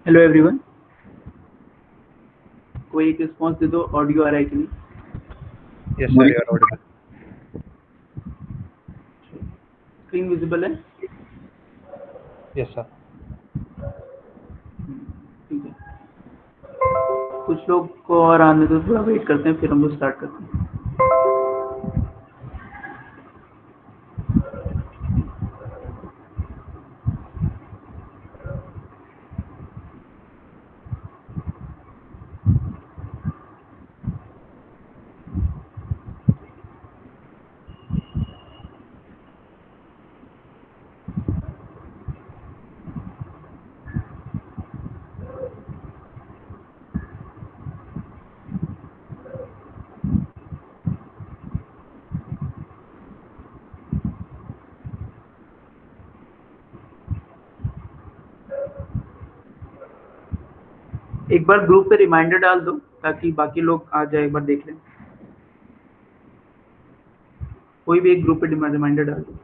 Hello everyone, कोई एक response दे दो, ऑडियो आ रहा है कि नहीं। Yes, sir, you are audible. Screen visible है? Yes, sir. ठीक है, कुछ लोग को और आने दो, थोड़ा वेट करते हैं, फिर हम लोग स्टार्ट करते हैं। एक बार ग्रुप पे रिमाइंडर डाल दो ताकि बाकी लोग आ जाए, एक बार देख लें। कोई भी एक ग्रुप पे रिमाइंडर डाल दो।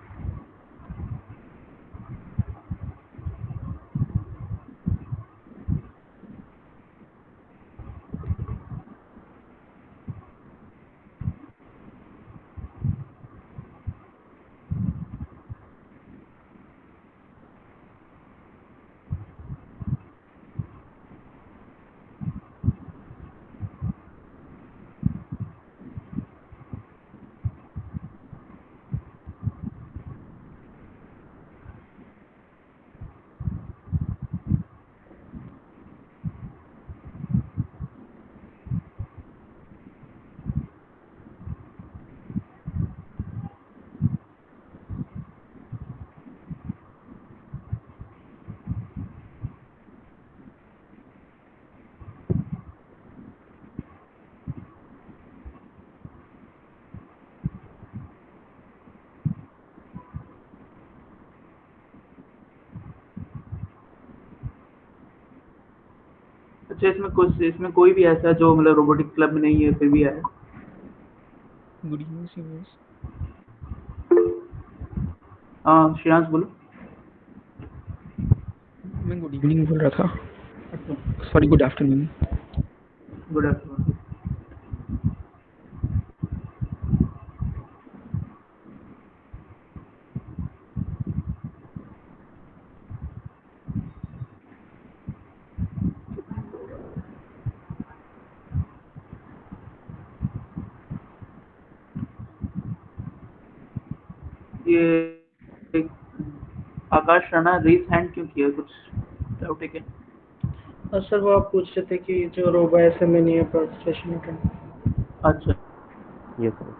अच्छा, इसमें कोई भी ऐसा जो मतलब रोबोटिक क्लब में नहीं है फिर भी आया? Good evening seniors. हाँ श्रेयांश बोलो। मैं गुड इवनिंग बोल रहा था, अच्छा, sorry good afternoon. Good afternoon. ये आकाश राणा रेज हैंड क्यों किया? कुछ डाउट है क्या? सर वो आप पूछ रहे थे कि जो रोबो ऐसे में नहीं है पार्टिसिपेशन अटेंड। अच्छा, Yes, sir.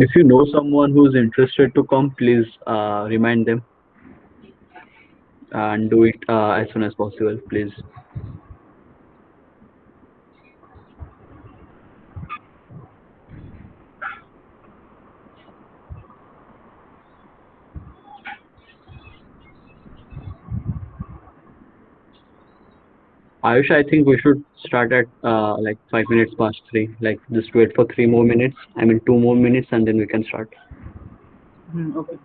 If you know someone who's interested to come, please remind them and do it as soon as possible, please. Ayush, I think we should start at like 5 minutes past 3. Like just wait for 3 more minutes. I mean 2 more minutes, and then we can start. Okay.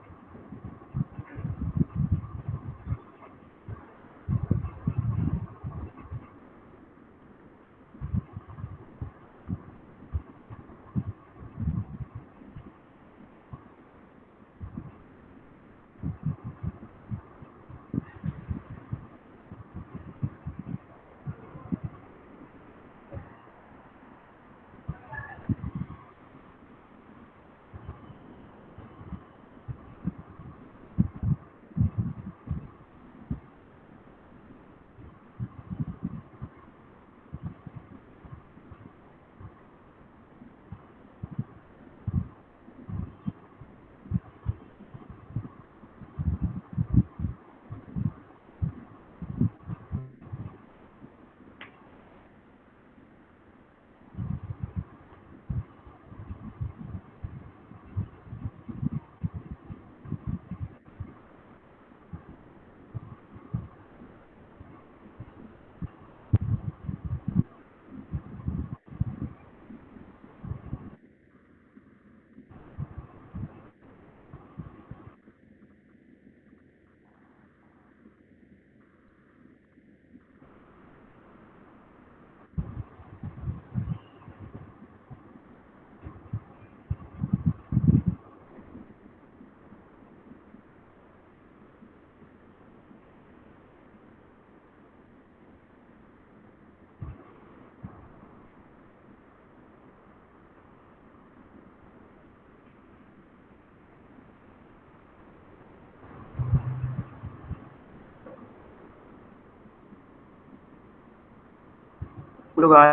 लोग आ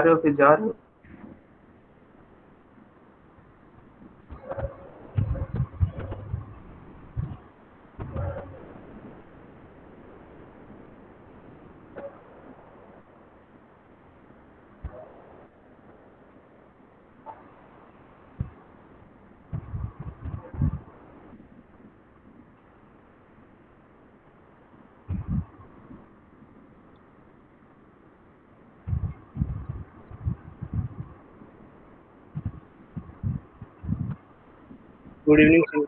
रहे हो फिर जा रहे हो? Good evening, sir.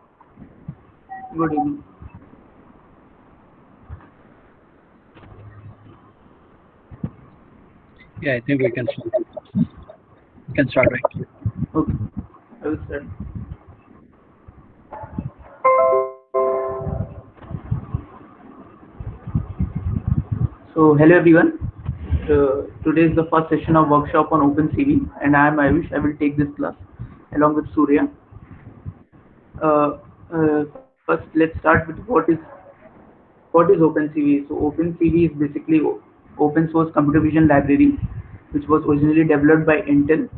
Good evening. Yeah, I think we can start. We can start, right? Okay. I will start. So hello everyone. Today is the first session of workshop on OpenCV, and I am Ayush. I will take this class along with Surya. First, let's start with what is OpenCV. So OpenCV is basically open source computer vision library, which was originally developed by Intel.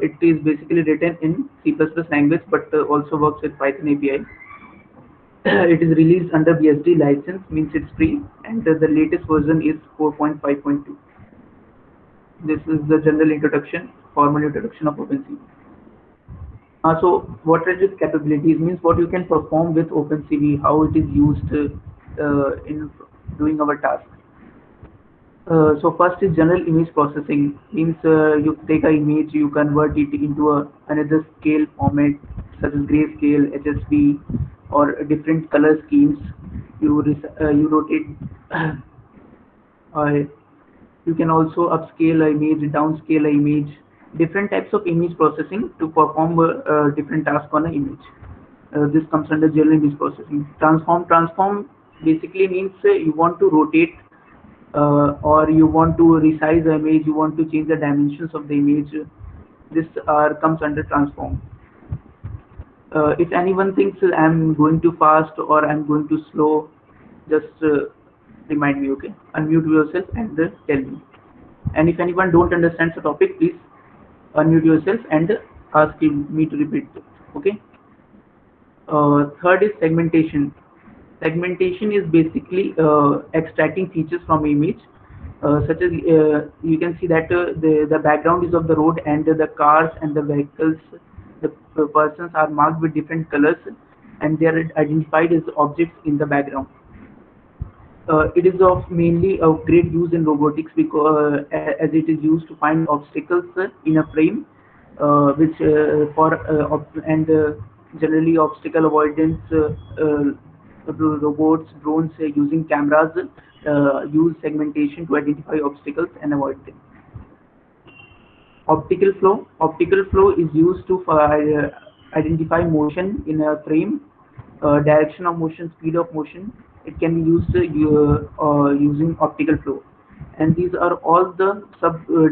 It is basically written in C++ language, but also works with Python API. It is released under BSD license, means it's free, and the latest version is 4.5.2. This is the general introduction, formal introduction of OpenCV. So what are its capabilities means what you can perform with OpenCV, how it is used in doing our task. So first is general image processing, means you take an image, you convert it into another scale format such as grayscale, HSV, or different color schemes. You rotate. uh, you can also upscale an image, downscale an image, different types of image processing to perform different tasks on an image. This comes under general image processing. Transform basically means you want to rotate or you want to resize the image, you want to change the dimensions of the image. This comes under transform. If anyone thinks I'm going too fast or I'm going too slow, just remind me, okay? Unmute yourself and tell me. And if anyone don't understands the topic, please unmute yourself and ask me to repeat it. Okay. Third is segmentation. Segmentation is basically extracting features from image, such as you can see that the background is of the road and the cars and the vehicles, the persons are marked with different colors, and they are identified as objects in the background. It is of mainly of great use in robotics because as it is used to find obstacles in a frame, which for and generally obstacle avoidance. Robots, drones using cameras use segmentation to identify obstacles and avoid them. Optical flow. Optical flow is used to identify motion in a frame, direction of motion, speed of motion. It can be used using optical flow. And these are all the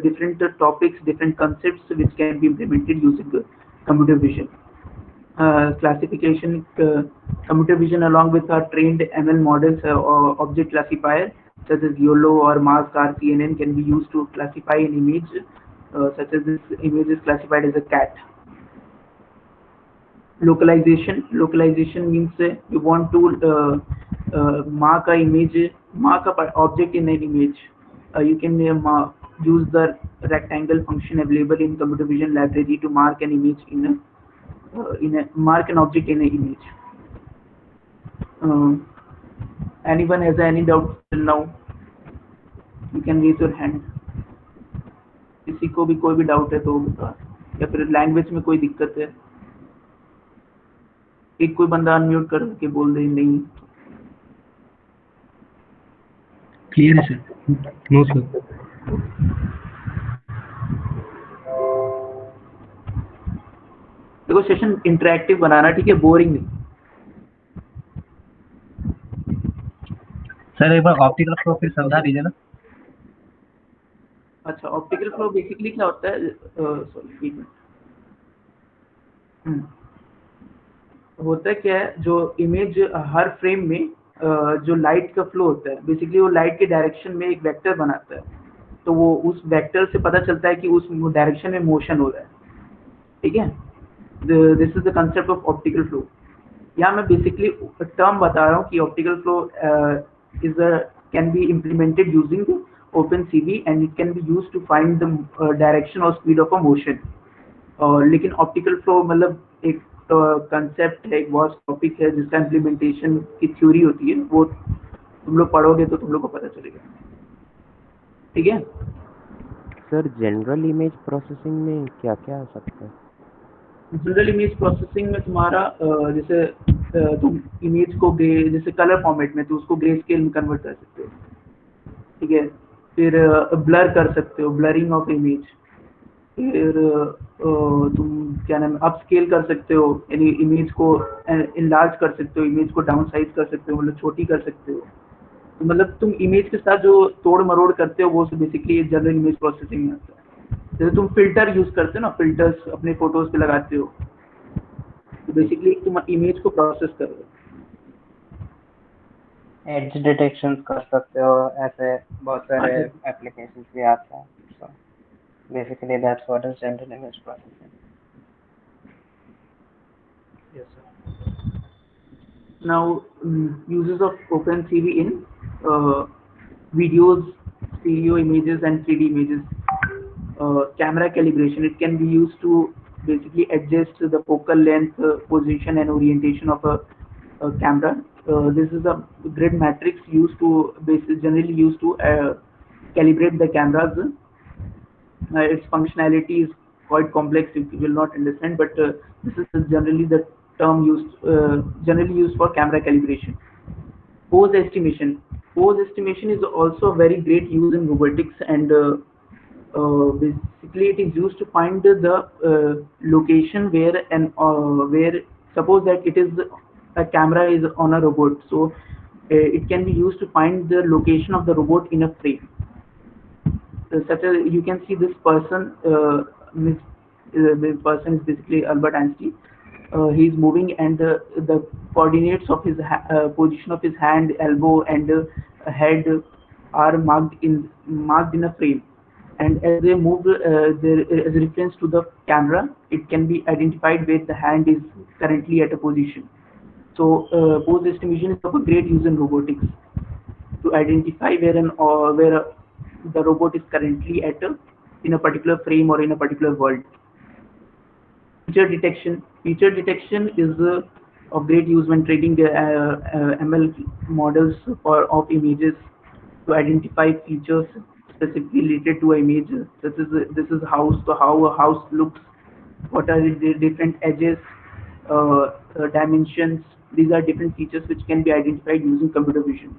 different topics, different concepts which can be implemented using computer vision. Classification, computer vision along with our trained ML models or object classifier such as YOLO or Mask RCNN can be used to classify an image, such as this image is classified as a cat. Localization means you want to mark a image, mark a object in an image. You can use the rectangle function available in computer vision library to mark an image mark an object in an image. Anyone has any doubt till now? You can raise your hand. किसी को भी कोई भी doubt है तो या फिर language में कोई दिक्कत है, एक कोई बंदा अनम्यूट करके बोल दे नहीं. क्लियर है सर. No sir. देखो सेशन इंटरेक्टिव बनाना, ठीक है, बोरिंग नहीं. सर एक बार ऑप्टिकल फ्लो फिर समझा दीजिए ना. अच्छा, ऑप्टिकल फ्लो बेसिकली क्या होता है, सॉरी होता है क्या है, जो इमेज हर फ्रेम में जो लाइट का फ्लो होता है, बेसिकली वो लाइट के डायरेक्शन में एक वेक्टर बनाता है, तो वो उस वेक्टर से पता चलता है कि उस डायरेक्शन में मोशन हो रहा है. ठीक है, this is the concept of optical flow. यहाँ मैं बेसिकली टर्म बता रहा हूँ कि optical flow is can be implemented using OpenCV and it can be used to find the direction or speed of a motion. लेकिन optical flow मतलब एक concept है, एक वास्ट टॉपिक है जिसका इम्प्लीमेंटेशन की थ्योरी होती है, वो तुम लोग पढ़ोगे तो तुम लोग को पता चलेगा. ठीक है सर, जनरल इमेज प्रोसेसिंग में क्या क्या आ सकता है? जनरल इमेज प्रोसेसिंग में तुम्हारा जैसे तुम इमेज को ग्रे, जैसे कलर फॉर्मेट में तो उसको ग्रे स्केल में कन्वर्ट कर सकते हो. ठीक है, फिर ब्लर कर सकते हो, ब्लरिंग ऑफ इमेज. फिर तुम क्या नाम अप स्केल कर सकते हो, यानी इमेज को इनलार्ज कर सकते हो, इमेज को डाउन साइज कर सकते हो, मतलब छोटी कर सकते हो. तो मतलब तुम इमेज के साथ जो तोड़ मरोड़ करते हो वो बेसिकली जनरल इमेज प्रोसेसिंग में आता है. जैसे तुम फिल्टर यूज करते हो ना, फिल्टर्स अपने फोटोज पे लगाते हो, तो बेसिकली तुम इमेज को प्रोसेस कर रहे हो. एज डिटेक्शन कर सकते हो, ऐसे बहुत सारे एप्लीकेशंस भी आते हैं. So basically that's what is general image processing. Yes, sir. Now, uses of OpenCV in videos, stereo images and 3D images. Camera calibration. It can be used to basically adjust the focal length, position and orientation of a camera. This is a grid matrix used to generally used to calibrate the cameras. Its functionality is quite complex, you will not understand, but this is generally the term generally used for camera calibration. Pose estimation. Pose estimation is also a very great use in robotics, and basically it is used to find the location where suppose that it is a camera is on a robot, so it can be used to find the location of the robot in a frame. Such as you can see this person, the person is basically Albert Einstein. He is moving, and the coordinates of his position of his hand, elbow, and head are marked in a frame. and as they move, there as a reference to the camera, it can be identified where the hand is currently at a position. So pose estimation is of a great use in robotics to identify where the robot is currently at in a particular frame or in a particular world. Feature detection. Feature detection is of great use when training ML models of images to identify features specifically related to an image. This is house. So how a house looks. What are the different edges, dimensions. These are different features which can be identified using computer vision.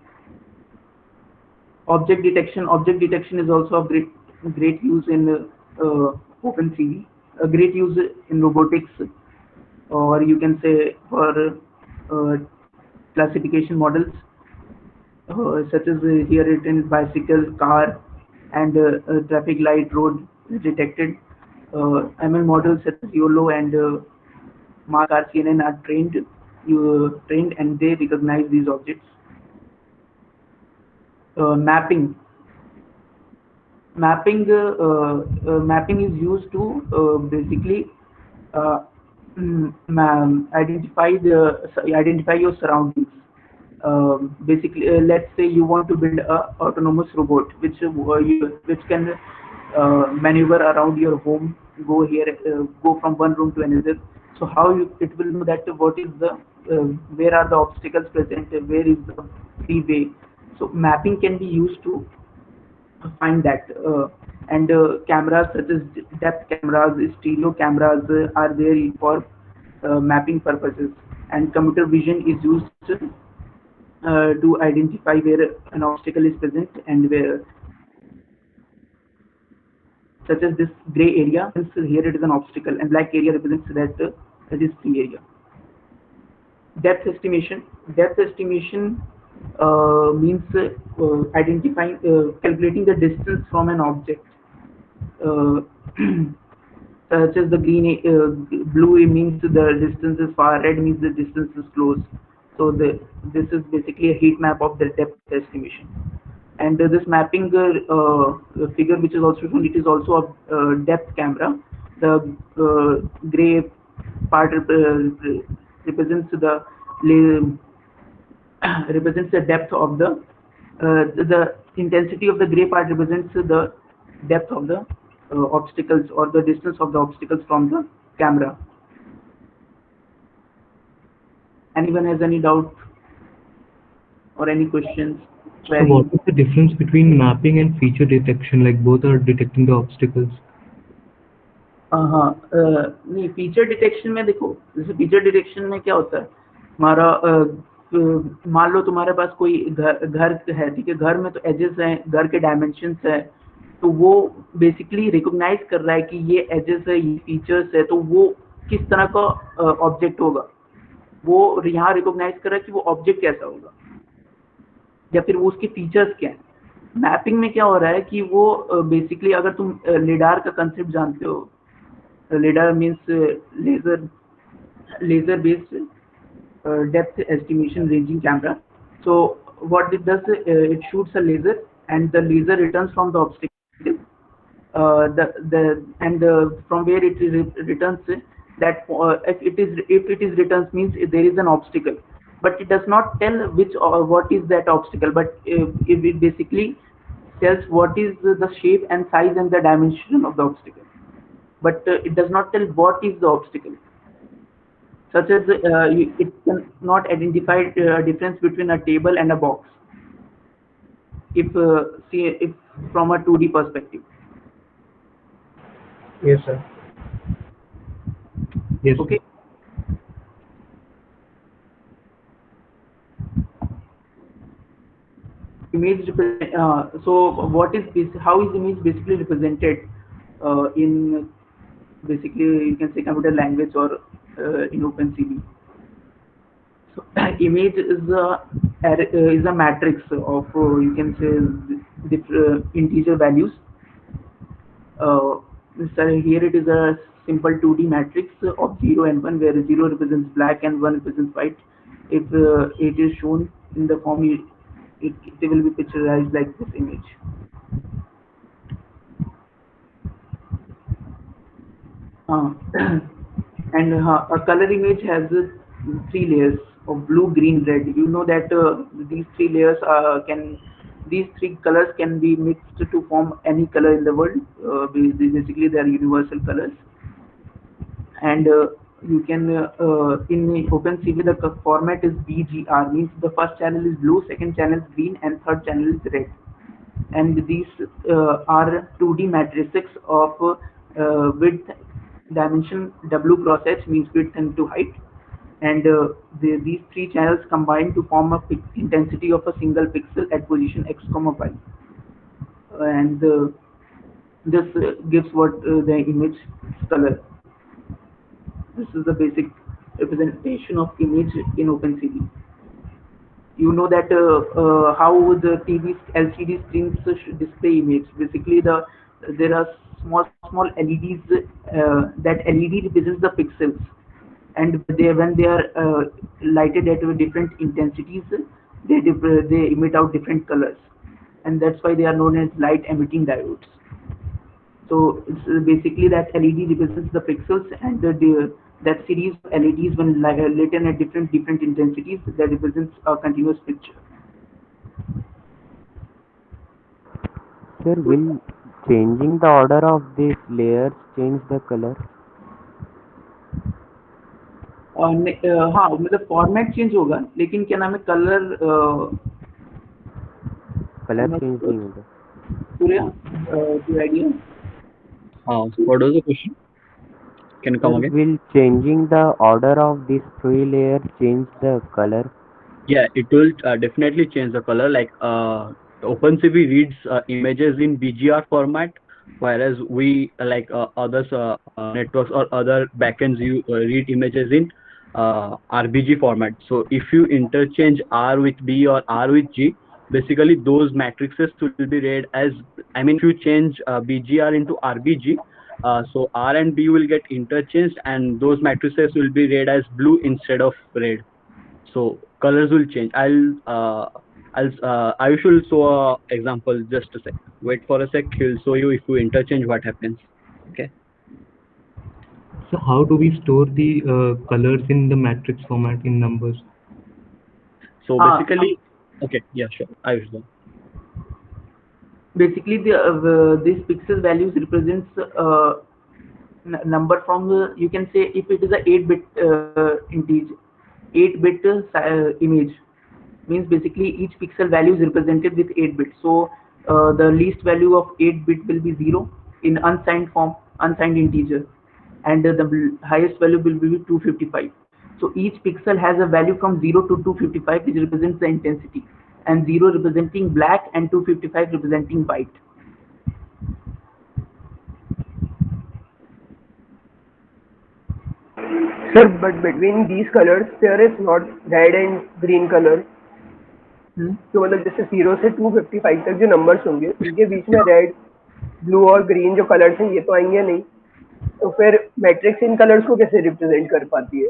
Object detection. Object detection is also of great use in OpenCV. A great use in robotics, or you can say for classification models, such as here written bicycle, car, and traffic light, road detected. ML models such as YOLO and Mark RCNN are trained and they recognize these objects. Mapping. Mapping is used to basically identify your surroundings. Basically, let's say you want to build a autonomous robot which can maneuver around your home, go from one room to another. So how it will know that what is the where are the obstacles present, where is the freeway. So mapping can be used to find that. And cameras such as depth cameras, stereo cameras are there for mapping purposes. And computer vision is used to identify where an obstacle is present and where, such as this gray area, since here it is an obstacle, and black area represents that is free area. Depth estimation. Depth estimation means identifying, calculating the distance from an object. Such as the blue means the distance is far, red means the distance is close. So this is basically a heat map of the depth estimation. And this mapping figure, which is also shown, it is also a depth camera. The gray part represents represents the depth of the intensity of the gray part represents the depth of the obstacles or the distance of the obstacles from the camera. Anyone has any doubt or any questions? So what is the difference between mapping and feature detection? Like both are detecting the obstacles. हाँ नहीं, feature detection में देखो, जैसे feature detection में क्या होता है, हमारा मान लो तुम्हारे पास कोई घर है, ठीक है, घर में तो एजेस हैं, घर के डायमेंशंस हैं, तो वो बेसिकली रिकॉग्नाइज कर रहा है कि ये एजेस है, ये फीचर्स है, तो वो किस तरह का ऑब्जेक्ट होगा, वो यहाँ रिकॉग्नाइज कर रहा है कि वो ऑब्जेक्ट कैसा होगा या फिर वो उसके फीचर्स क्या हैं. मैपिंग में क्या हो रहा है कि वो बेसिकली, अगर तुम लिडार का कंसेप्ट जानते हो, lidar means laser based depth estimation ranging camera. So what it does, it shoots a laser and the laser returns from the obstacle, from where it returns that if it is returns means there is an obstacle, but it does not tell which or what is that obstacle, but it basically tells what is the shape and size and the dimension of the obstacle, but it does not tell what is the obstacle. Such as it cannot identify a difference between a table and a box if from a 2D perspective. Yes, sir. Yes. Okay. Image so what is this? How is image basically represented in basically, you can say, computer language or in OpenCV. So image is a matrix of you can say integer values. So here it is a simple 2D matrix of 0 and 1, where 0 represents black and 1 represents white. If it is shown in the form, it will be picturized like this image. Uh, and a color image has three layers of blue, green, red. You know that these three layers these three colors can be mixed to form any color in the world. Basically, they are universal colors, and you can in the OpenCV the format is BGR, means the first channel is blue, second channel is green, and third channel is red. And these are 2D matrices of width dimension W cross H, means width into height, and these three channels combine to form a intensity of a single pixel at position x comma y, and this gives what the image color. This is the basic representation of image in OpenCV. You know that how the TV LCD screens display image. Basically, there are small LEDs. That LED represents the pixels, and when they are lighted at different intensities, they emit out different colors, and that's why they are known as light emitting diodes. So it's basically that LED represents the pixels, and that series of LEDs when lit in at different intensities, that represents a continuous picture. Sir, will changing the order of these layers change the color? हाँ मतलब format change होगा, लेकिन क्या नाम है colour colour change नहीं होगा? सूर्या कोई idea? What was the question? Can you come Sir, again? will changing the order of these three layers change the color? Yeah, it will definitely change the color. Like OpenCV reads images in BGR format, whereas we others networks or other backends you read images in RBG format. So if you interchange R with B or R with G, basically those matrices will be read as, I mean, if you change BGR into RBG, so R and B will get interchanged, and those matrices will be read as blue instead of red. So colors will change. I will show a example. Just a sec. Wait for a sec. He'll show you if you interchange what happens. Okay. So how do we store the colors in the matrix format in numbers? So basically, okay, yeah, sure. I will go. Basically, these pixel values represents number from you can say if it is a 8-bit integer, 8-bit image, means basically each pixel value is represented with 8 bits. So the least value of 8-bit will be 0 in unsigned form, unsigned integer, and the highest value will be 255. So each pixel has a value from 0 to 255, which represents the intensity, and 0 representing black and 255 representing white. Sir, but between these colors there is not red and green color. तो मतलब जैसे 0 से 255 तक जो numbers होंगे उनके बीच में red, blue और ग्रीन जो कलर्स हैं ये तो आएंगे नहीं, तो फिर मैट्रिक्स इन कलर्स को कैसे रिप्रेजेंट कर पाती है?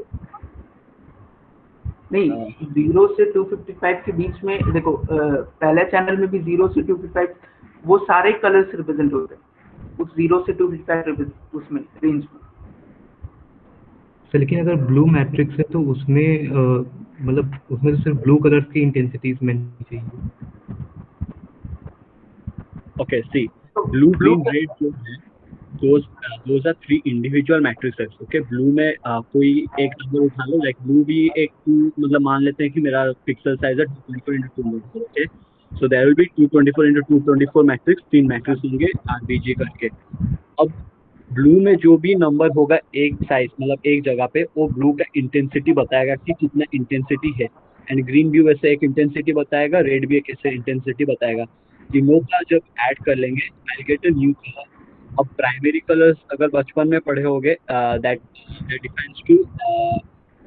नहीं, 0 से 255 के बीच में देखो पहले चैनल में भी 0 से 255 वो सारे कलर्स रिप्रेजेंट होते हैं उस 0 से 255 उसमें रेंज में। सर लेकिन अगर ब्लू मैट्रिक्स है तो उसमें मतलब उसमें तो सिर्फ ब्लू कलर्स की इंटेंसिटीज मिलनी चाहिए। Okay, see, blue, green, red जो है, those are three individual matrices. Okay, blue में कोई एक नंबर उठा लो, like blue भी एक मतलब मान लेते हैं कि मेरा pixel size है 224 into 224. Okay, so there will be 224 into 224 matrix, तीन matrix होंगे RBG करके। अब ब्लू में जो भी नंबर होगा एक साइज मतलब एक जगह पे, वो ब्लू का इंटेंसिटी बताएगा कि कितना इंटेंसिटी है, एंड ग्रीन भी वैसे एक इंटेंसिटी बताएगा, रेड भी एक ऐसे इंटेंसिटी बताएगा। तीनों का जब ऐड कर लेंगे I get a new colour. अब प्राइमरी कलर्स अगर बचपन में पढ़े होगे that defines to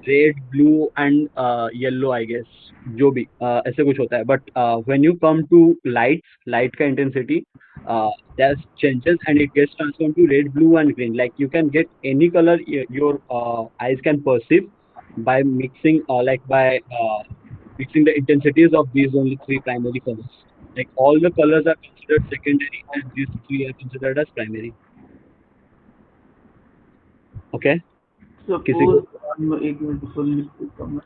red, blue and yellow, I guess जो भी ऐसे कुछ होता है। But when you come to light का intensity that changes and it gets transformed to red, blue and green. Like you can get any color your eyes can perceive by mixing mixing the intensities of these only three primary colors. Like all the colors are considered secondary and these three are considered as primary. Okay किसी suppose को हम एक minute before लिख देता हूँ मैं।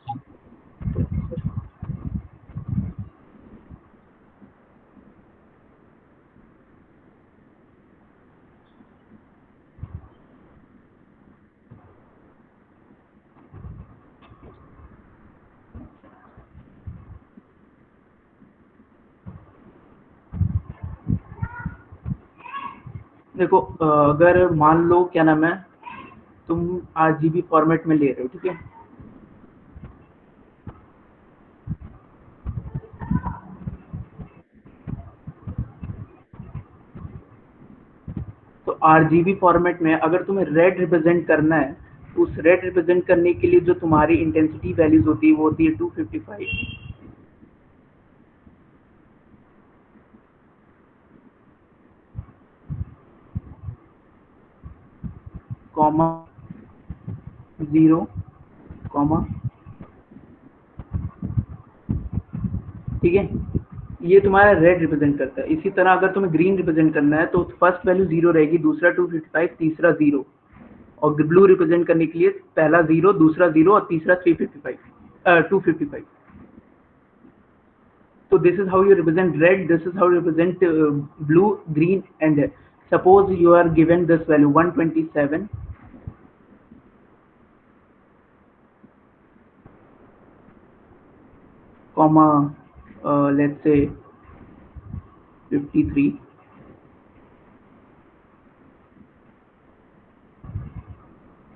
देखो अगर मान लो क्या नाम है, तुम RGB फॉर्मेट में ले रहे हो, ठीक है। तो RGB फॉर्मेट में अगर तुम्हें रेड रिप्रेजेंट करना है, तो उस रेड रिप्रेजेंट करने के लिए जो तुम्हारी इंटेंसिटी वैल्यूज होती है वो होती है 255, कॉमा 0, कॉमा, ठीक है। ये तुम्हारा रेड रिप्रेजेंट करता है। इसी तरह अगर तुम्हें ग्रीन रिप्रेजेंट करना है तो फर्स्ट वैल्यू 0 रहेगी, दूसरा 255, तीसरा 0, और ब्लू रिप्रेजेंट करने के लिए पहला 0, दूसरा 0 और तीसरा 255. So this is how you represent red, this is how you represent blue, green, and red. Suppose you are given this value 127, comma, let's say 53,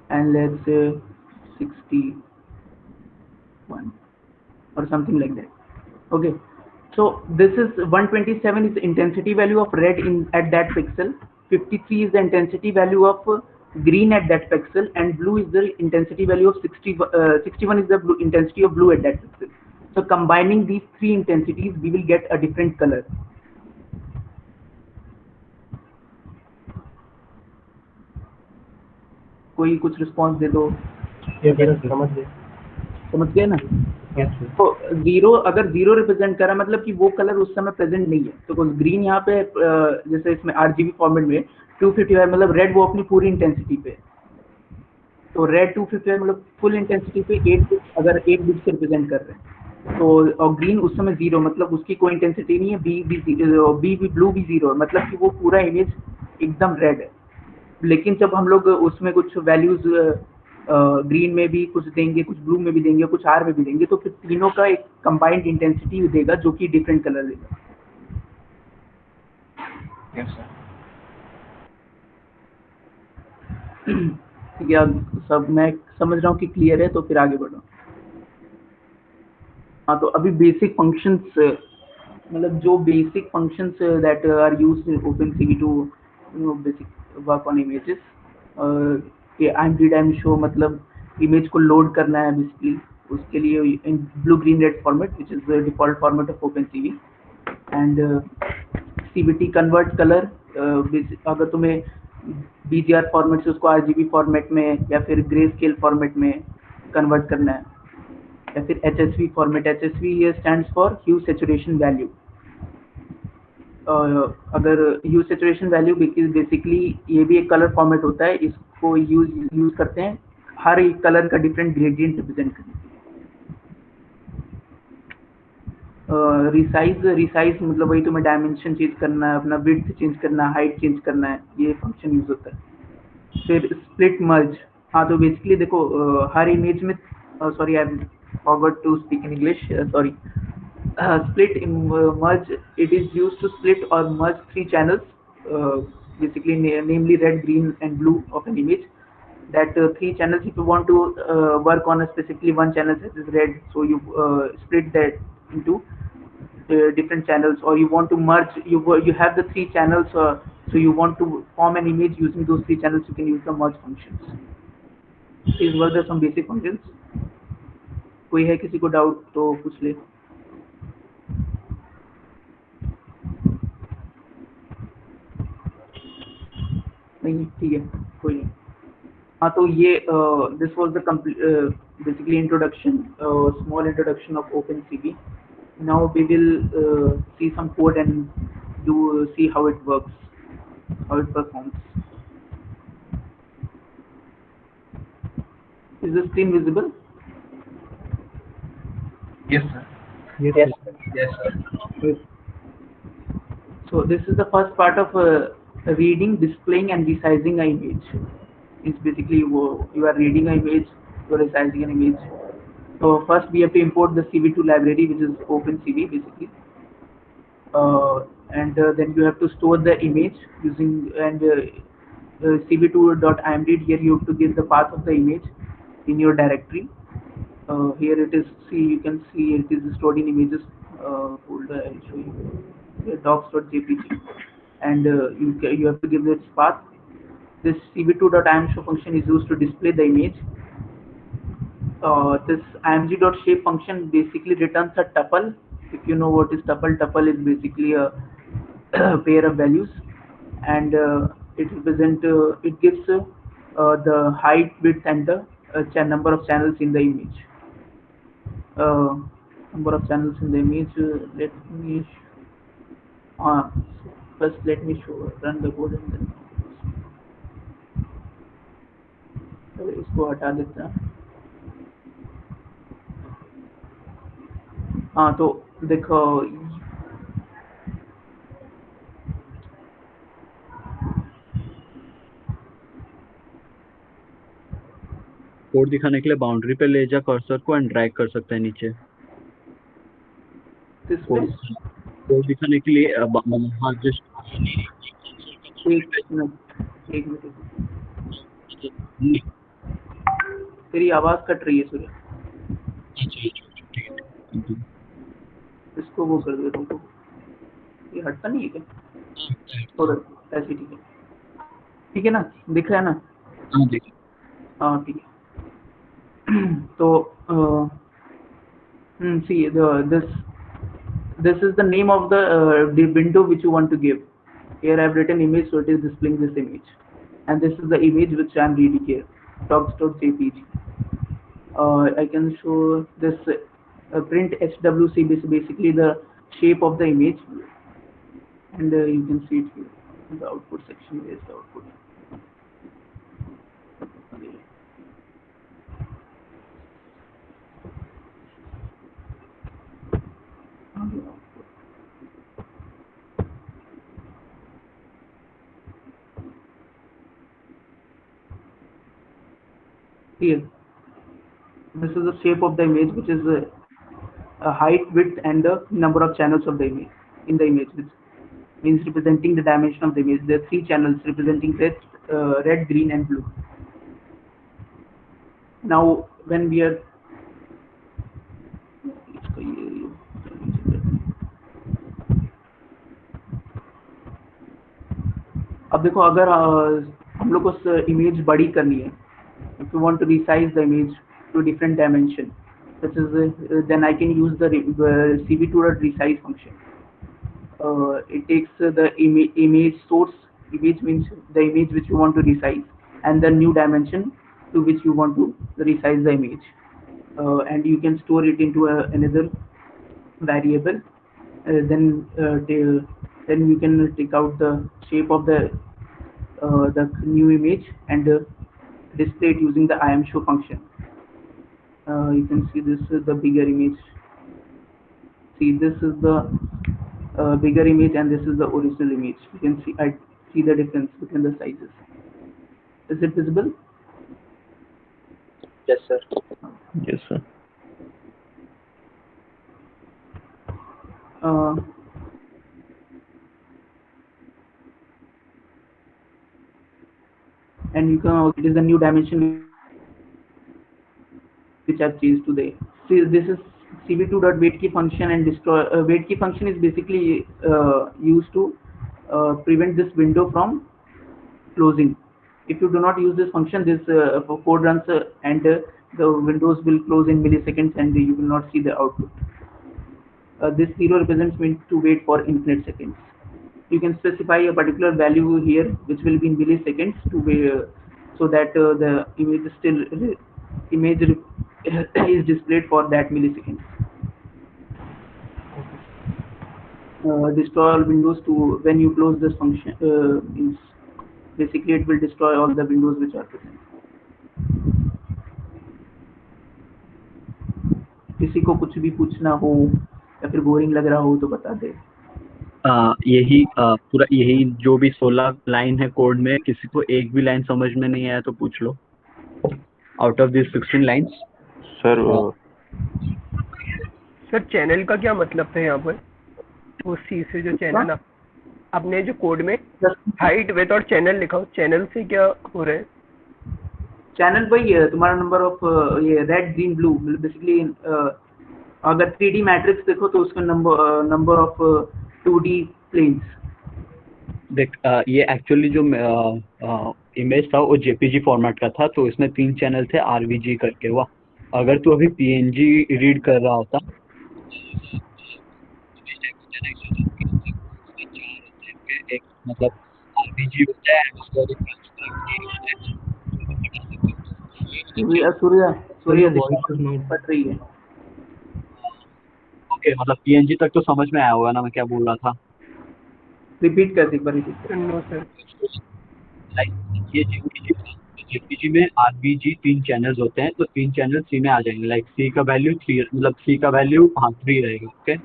and let's say 61 or something like that. Okay, so this is 127 is the intensity value of red at that pixel, 53 is the intensity value of green at that pixel, and blue is the intensity value of 61 is the intensity of blue at that pixel. So combining these three intensities, we will get a different color. कोई कुछ response दे दो। समझ गए ना? तो 0 अगर 0 represent करा मतलब कि वो कलर उस समय प्रेजेंट नहीं है। तो ग्रीन यहाँ पे जैसे इसमें RGB फॉर्मेट में 255 मतलब रेड वो अपनी पूरी इंटेंसिटी पे, तो रेड 255 मतलब फुल इंटेंसिटी पे 8 बिट, अगर 8 बिट से रिप्रेजेंट कर रहे हैं। तो और ग्रीन उस समय 0 मतलब उसकी कोई इंटेंसिटी नहीं है, बी ब्लू भी 0 मतलब कि वो पूरा इमेज एकदम रेड है। लेकिन जब हम लोग उसमें कुछ वैल्यूज ग्रीन में भी कुछ देंगे, कुछ ब्लू में भी देंगे, कुछ R में भी देंगे, तो फिर तीनों का एक कंबाइंड इंटेंसिटी देगा जो कि डिफरेंट कलर देगा। Yes sir. ठीक है, सब मैं समझ रहा हूँ कि क्लियर है, तो फिर आगे बढ़ो। हाँ, तो अभी बेसिक फंक्शंस मतलब जो basic functions that are used in OpenCV to basic work on images, IMP show मतलब इमेज को लोड करना है बेसिकली, उसके लिए in blue green red format which is the default format of OpenCV, and CBT convert colour, अगर तुम्हें BGR format से उसको RGB फॉर्मेट में या फिर ग्रे स्केल फॉर्मेट में कन्वर्ट करना है, या फिर HSV फॉर्मेट। HSV ये stands for hue saturation value. अगर ह्यू सेचुरेशन वैल्यू बेसिकली ये भी एक कलर फॉर्मेट होता है, इसको यूज करते हैं हर एक कलर का डिफरेंट ग्रेडियंट रिप्रेजेंट करने के लिए। रिसाइज मतलब वही तुम्हें डायमेंशन चेंज करना है, अपना विड्थ चेंज करना है, हाइट चेंज करना है, ये फंक्शन यूज होता है। फिर स्प्लिट मर्ज, हाँ तो बेसिकली देखो हर इमेज में, sorry I forgot to speak in English, sorry. Split merge, it is used to split or merge three channels, basically namely red, green and blue of an image. That three channels, if you want to work on a specifically one channel that is red, so you split that into different channels, or you want to merge, you have the three channels, so you want to form an image using those three channels, you can use the merge functions. These were the some basic functions. कोई है किसी को doubt तो पूछ ले। नहीं, ठीक है, कोई नहीं। हाँ, तो ये this was the basically introduction, small introduction of OpenCV. Now we will see some code and see how it works, how it performs. Is the screen visible? Yes, sir. Yes, Yes, sir. Yes, sir. So this is the first part of reading, displaying, and resizing an image. It's basically you are reading an image, you are resizing an image. So first we have to import the CV2 library, which is OpenCV basically, and then you have to store the image using CV2.imd. Here you have to give the path of the image in your directory. Here it is. See, you can see it is stored in images folder. I'll show you. Here, docs.jpg, and you have to give its path. This cv2.imshow function is used to display the image. This img.shape function basically returns a tuple. If you know what is tuple, tuple is basically a pair of values, and it gives the height, width, and the number of channels in the image. uh, Number of channels in the image. Let me uh, first let me show run the code and then इसको हटा देते हैं. हाँ तो देखो code दिखाने के लिए बाउंड्री पे ले जा कर्सर को एंड ड्रैग कर सकते हैं नीचे. this way. कोड दिखाने के लिए हाँ जस्ट एक मिनट तेरी आवाज कट रही है सूर्य. इसको वो कर दे तुमको. ये हटता नहीं है क्या? थोड़ा ऐसे ठीक है ना? दिख रहा है ना? हाँ देखिए. हाँ ठीक है. तो see this is the name of the window which you want to give. Here I have written image, so it is displaying this image, and this is the image which I am reading here, docs.jpg. I can show this print HWC is basically the shape of the image, and you can see it here in the output section. Where is the output? Here, this is the shape of the image, which is a height, width, and the number of channels of the image in the image, which means representing the dimension of the image. There are 3 channels representing red, green, and blue. Now, when we are अब देखो अगर हम लोग को image बड़ी करनी है, if you want to resize the image to different dimension, such as then I can use the cv2.resize function. It takes the image source. Image means the image which you want to resize, and the new dimension to which you want to resize the image, and you can store it into another variable. Then you can take out the shape of the new image and display it using the imshow function. You can see this is the bigger image. See, this is the bigger image, and this is the original image. You can see, I see the difference between the sizes. Is it visible? yes, sir. Yes, sir. And you can, it is a new dimension which I've changed to the. See, this is cv2.waitKey function, and destroy. WaitKey function is basically used to prevent this window from closing. If you do not use this function, this code runs and the windows will close in milliseconds, and you will not see the output. This 0 represents meant to wait for infinite seconds. You can specify a particular value here, which will be in milliseconds, to so that the image is still is displayed for that milliseconds. Destroy all windows to when you close this function means basically it will destroy all the windows which are present. किसी को कुछ भी पूछना हो या फिर boring लग रहा हो तो बता दे। यही पूरा यही जो भी 16 लाइन है कोड में, किसी को एक भी लाइन समझ में नहीं आया तो पूछ लो। Out of this 16 lines sir sir channel का क्या मतलब था यहाँ पर? उस चीज से जो चैनल आपने जो कोड में हाइट विड्थ और चैनल लिखा हो, चैनल से क्या हो रहा है? चैनल वही है तुम्हारा नंबर ऑफ ये रेड ग्रीन ब्लू, बेसिकली अगर 3D मैट्रिक्स देखो तो उसका नंबर ऑफ 2D प्लेन्स। देख ये एक्चुअली जो इमेज था वो जेपीजी फॉर्मेट का था, तो इसमें 3 चैनल थे आरवीजी करके हुआ। अगर तू अभी पीएनजी रीड कर रहा होता एक मतलब आरवीजी होता है and उसका जो सूर्य सूर्य वॉइस इज नॉट पट रही है। ओके, मतलब पीएनजी तक तो समझ में आया होगा ना मैं क्या बोल रहा था। रिपीट कर एक बार रिपीट कर। No sir. लाइक ये जेपीजी में आरबीजी 3 चैनल्स होते हैं, तो 3 चैनल सी में आ जाएंगे। लाइक सी का वैल्यू 3, मतलब सी का वैल्यू 3 रहेगा। ओके,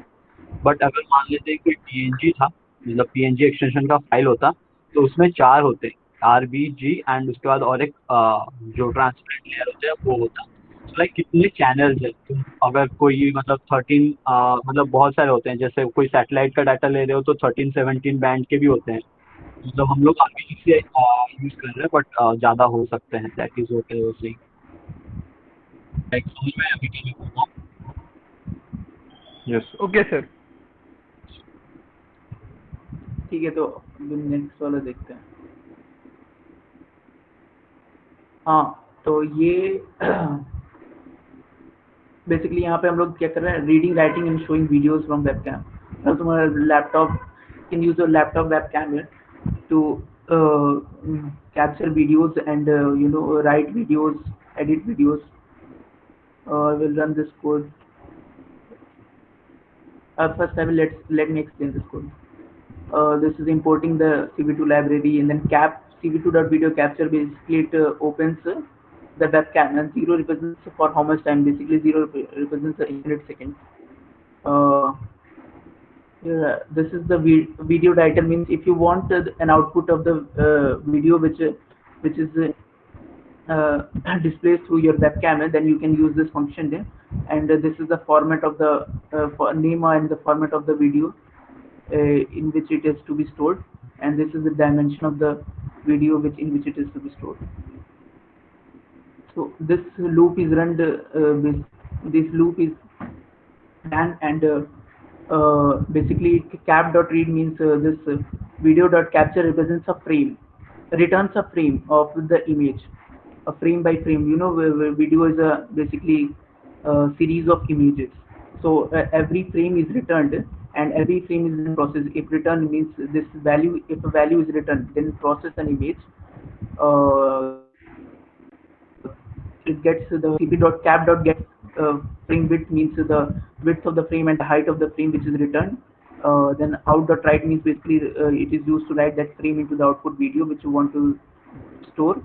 बट अगर मान लेते हैं कोई पीएनजी था, मतलब पीएनजी एक्सटेंशन का फाइल होता, तो उसमें 4 होते हैं, आरबीजी एंड उसके बाद और एक जो ट्रांसपेरेंट लेयर होता है वो होता। लाइक कितने चैनल्स है, तुम अगर कोई मतलब 13 मतलब बहुत सारे होते हैं, जैसे कोई सैटेलाइट का डाटा ले रहे हो तो 13-17 बैंड के भी होते हैं। मतलब हम लोग आरबीजी से यूज कर रहे हैं, बट ज़्यादा हो सकते हैं। दैट इज ओके वैसे ही। लाइक समझ में अभी क्या मैं बोल रहा हूँ? Yes okay sir. ठीक है, तो नेक्स्ट वाला देखते हैं। हाँ, तो ये बेसिकली यहाँ पे हम लोग क्या कर रहे हैं, reading writing and showing videos from webcam. now तुम्हारा laptop can use your laptop webcam to capture videos and write videos, edit videos. I will run this code. First I will let me explain this code. This is importing the CV2 library, and then cap CV2.video capture, basically it opens the webcam, and 0 represents for how much time. Basically 0 represents the unit second. This is the video writer, means if you want an output of the video which is displays through your webcam, then you can use this function there. And this is the format of the name and the format of the video in which it is to be stored, and this is the dimension of the video in which it is to be stored. So this loop is run. This loop is ran, and basically cap.read means this video.capture represents a frame, returns a frame of the image, a frame by frame. Where video is a basically a series of images. So every frame is returned, and every frame is in process. If return means this value, if a value is returned, then process an image. It gets the cp.cap.get frame width, means the width of the frame and the height of the frame which is returned. Then out.write means basically it is used to write that frame into the output video which you want to store.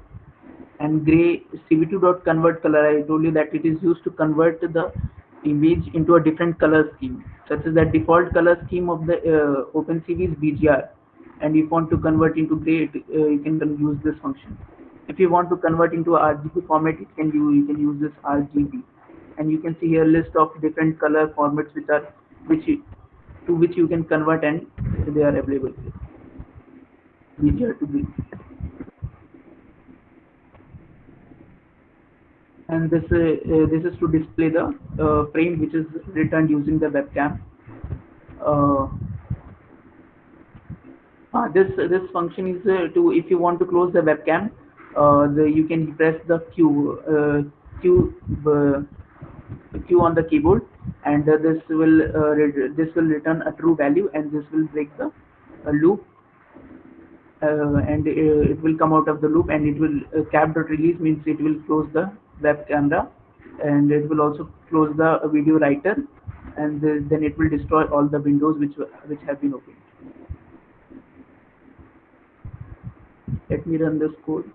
And gray cv2.convert color, I told you that it is used to convert the image into a different color scheme, such as the default color scheme of the OpenCV is BGR, and if you want to convert into gray, you can use this function. If you want to convert into RGB format, you can use this RGB, and you can see here list of different color formats to which you can convert, and they are available here. BGR to gray. And this is to display the frame which is returned using the webcam. This function is to, if you want to close the webcam, you can press the Q on the keyboard, and this will return a true value, and this will break the loop, and it will come out of the loop, and it will cap.release means it will close the web camera, and it will also close the video writer, and then it will destroy all the windows which have been opened. Let me run this code.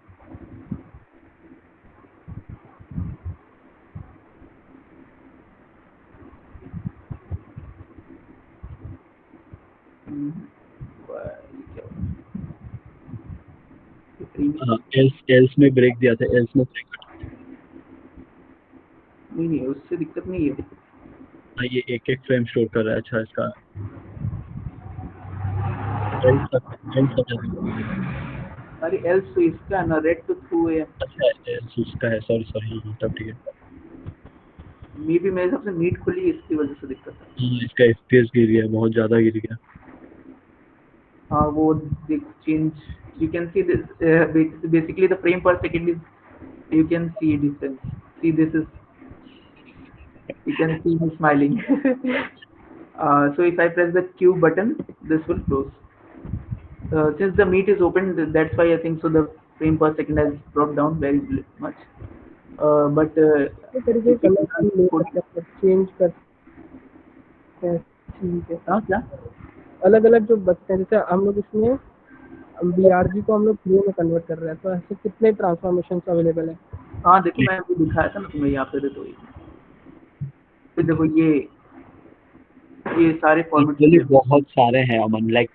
3 में। Else में break दिया था, else में break नहीं उससे दिक्कत नहीं है। ये एक फ्रेम स्टोर कर रहा है। अच्छा इसका अरे एल्स तो इसका है ना, रेड तो थ्रू है। अच्छा एल्स उसका है, सॉरी तब ठीक है। मे भी मेरे हिसाब से मीट खुली इसकी वजह से दिक्कत है। इसका एफपीएस गिर गया, बहुत ज़्यादा गिर गया। हाँ वो change, you can see this, basically the frame per second is, you can see difference. See this is, you can see me smiling. So if I press the Q button, this will close. Since the meat is open, that's why I think so the frame per second has dropped down very much. But तरीके colour change कर सकते हैं। ठीक है, हाँ क्या? अलग अलग जो बचते हैं, जैसे हम लोग इसमें BRG को हम लोग ग्रे में कन्वर्ट कर रहे हैं, तो ऐसे कितने ट्रांसफॉर्मेशन अवेलेबल है? हाँ देखो मैं आपको दिखाया था ना तुम्हें यहाँ पे, देखो देखो ये सारे फॉर्मेट बहुत सारे हैं अमन। लाइक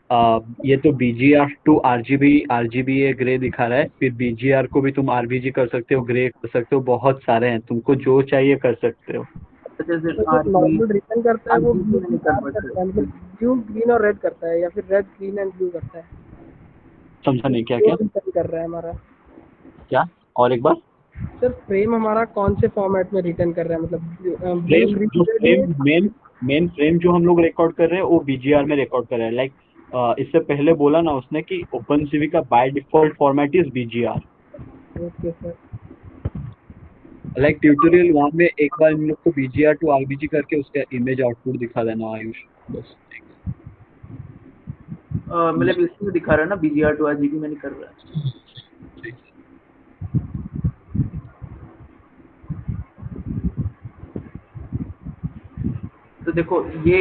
ये तो BGR टू RGB ये ग्रे दिखा रहा है, फिर BGR को भी तुम RBG कर सकते हो, ग्रे कर सकते हो, बहुत सारे हैं, तुमको जो चाहिए कर सकते हो। नॉर्मल रिटर्न करता है वो ब्लू करता है, मतलब ब्लू ग्रीन और रेड करता है, या फिर रेड ग्रीन एंड ब्लू करता है? समझा नहीं, क्या रिटर्न कर रहा है हमारा क्या? और एक बार सर, फ्रेम हमारा कौन से फॉर्मेट में रिटर्न कर रहा है, मतलब मेन फ्रेम जो हम लोग रिकॉर्ड कर रहे हैं वो BGR में रिकॉर्ड कर रहे हैं। लाइक इससे पहले बोला ना उसने कि OpenCV का by default format is BGR। Okay sir. Like tutorial 1 में एक बार इन लोग को BGR टू RBG करके उसका इमेज आउटपुट दिखा देना आयुष, बस। मतलब इसमें दिखा रहा है ना BGR टू RGB में नहीं कर रहा है। तो देखो ये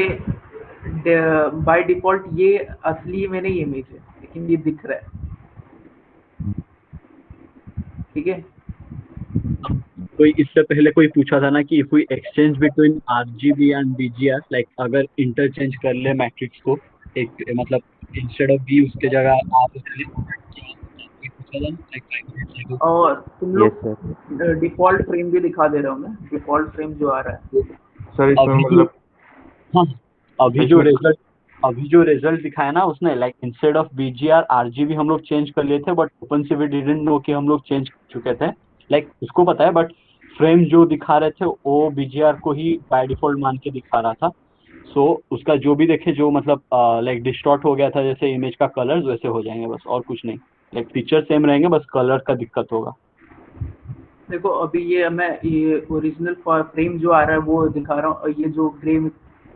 बाय डिफॉल्ट ये असली में नहीं इमेज है, लेकिन ये दिख रहा है, ठीक है। कोई इससे पहले कोई पूछा था ना कि if we exchange between RGB and BGR, like अगर इंटरचेंज कर ले मैट्रिक्स को, एक मतलब इंस्टेड ऑफ B उसके जगह आप और तुम लोग डिफॉल्ट फ्रेम भी दिखा दे रहा हूँ मैं, डिफॉल्ट फ्रेम जो आ रहा है सर इसमें मतलब हाँ, अभी जो रिजल्ट दिखाया ना उसने, like instead of BGR RGB हम लोग चेंज कर लिए थे, बट OpenCV डिडंट नो कि हम लोग चेंज कर चुके थे। लाइक उसको पता है, बट फ्रेम जो दिखा रहे थे वो BGR को ही बाय डिफॉल्ट मान के दिखा रहा था। सो उसका जो भी देखे, जो मतलब लाइक डिस्टॉर्ट हो गया था जैसे इमेज का कलर्स, वैसे हो जाएंगे, बस और कुछ नहीं। लाइक पिक्चर सेम रहेंगे, बस कलर का दिक्कत होगा। देखो अभी ये ओरिजिनल फ्रेम जो आ रहा है वो दिखा रहा हूँ, और ये जो ग्रे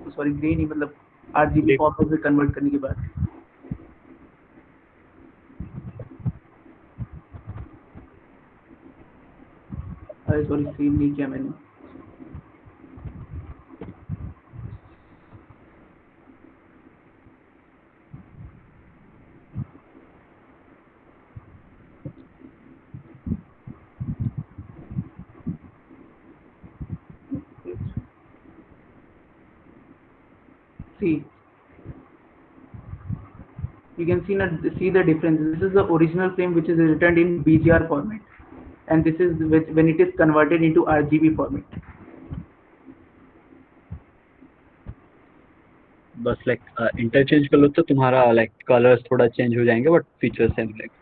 नहीं, मतलब RGB फॉर्मेट में कन्वर्ट करने के बाद सॉरी सेव नहीं किया मैंने। See, you can see the difference. This is the original frame which is returned in BGR format, and this is when it is converted into RGB format. बस like interchange कर लो तो तुम्हारा like colours थोड़ा change हो जाएंगे, but feature same रहेगा।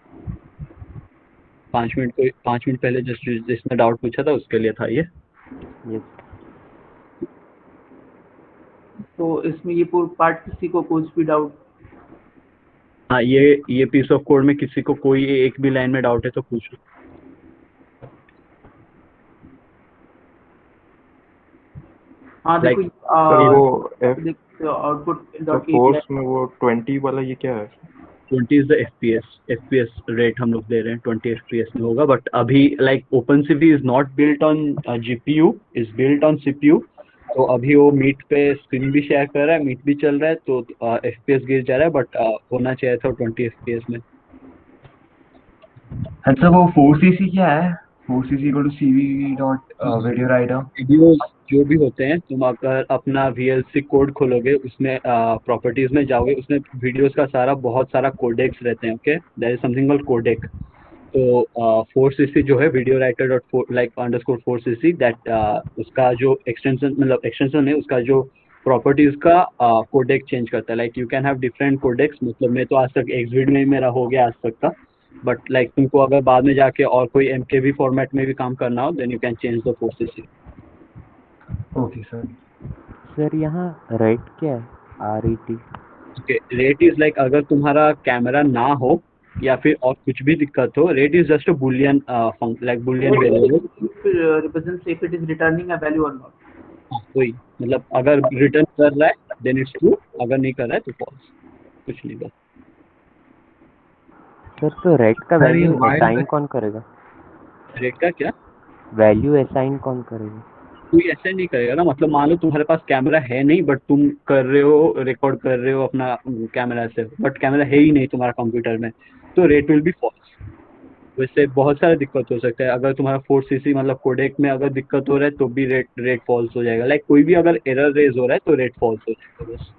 5 minute पहले जिसने डाउट पूछा था उसके लिए था ये। तो इसमें ये पूरा पार्ट किसी को कुछ भी डाउट? हाँ, ये पीस ऑफ कोड में किसी को कोई एक भी लाइन में डाउट है तो पूछ लो। हाँ देखो वो आउटपुट फोर्स में वो 20 वाला ये क्या है? 20 इज द FPS रेट हम लोग दे रहे हैं, 20 FPS में होगा। बट अभी like OpenCV is not built on GPU, is built on CPU। तो अभी वो मीट पे स्क्रीन भी शेयर कर रहा है, मीट भी चल रहा है, तो FPS गिर जा रहा है, बट होना चाहिए था 20 FPS में। अच्छा वो 4cc क्या है? 4cc equal to CV dot video writer. Videos जो भी होते हैं, तुम अगर अपना VLC कोड खोलोगे, उसमें प्रॉपर्टीज में जाओगे, उसमें वीडियोस का बहुत सारा कोडेक्स रहते हैं। Okay, there is something called codec. तो 4cc जो है video writer dot like underscore 4cc that उसका जो एक्सटेंशन मतलब एक्सटेंशन है उसका जो प्रॉपर्टीज का कोडेक चेंज करता है। Like you can have different codecs, मतलब मैं तो आज तक एक्सविड में ही मेरा हो गया आज तक का, बट लाइक तुमको अगर बाद में जाके और कोई MKV फॉर्मेट में भी काम करना हो then you can change the 4cc। Okay sir. Sir यहाँ रेट क्या है? RET? Okay, rate is like अगर तुम्हारा कैमरा ना हो या फिर और कुछ भी दिक्कत हो, rate is just a Boolean like Boolean variable. represents if it is returning a value or not. वही मतलब अगर रिटर्न कर रहा है देन इट्स ट्रू, अगर नहीं कर रहा है तो फॉल्स, कुछ नहीं बस। सर तो रेट का सर, ये वैल्यू while असाइन में- कौन करेगा? रेट का क्या? वैल्यू असाइन कौन करेगा? कोई ऐसे नहीं करेगा ना, मतलब मान लो तुम्हारे पास कैमरा है नहीं बट तुम कर रहे हो, रिकॉर्ड कर रहे हो अपना कैमरा से, बट कैमरा है ही नहीं तुम्हारा कंप्यूटर में, तो रेट विल बी फॉल्स। वैसे बहुत सारे दिक्कत हो सकता है। अगर तुम्हारा 4cc मतलब कोडेक में अगर दिक्कत हो रहा है तो भी रेट फॉल्स हो जाएगा। लाइक कोई भी अगर एरर रेज हो रहा है तो रेट फॉल्स हो जाएगा बस।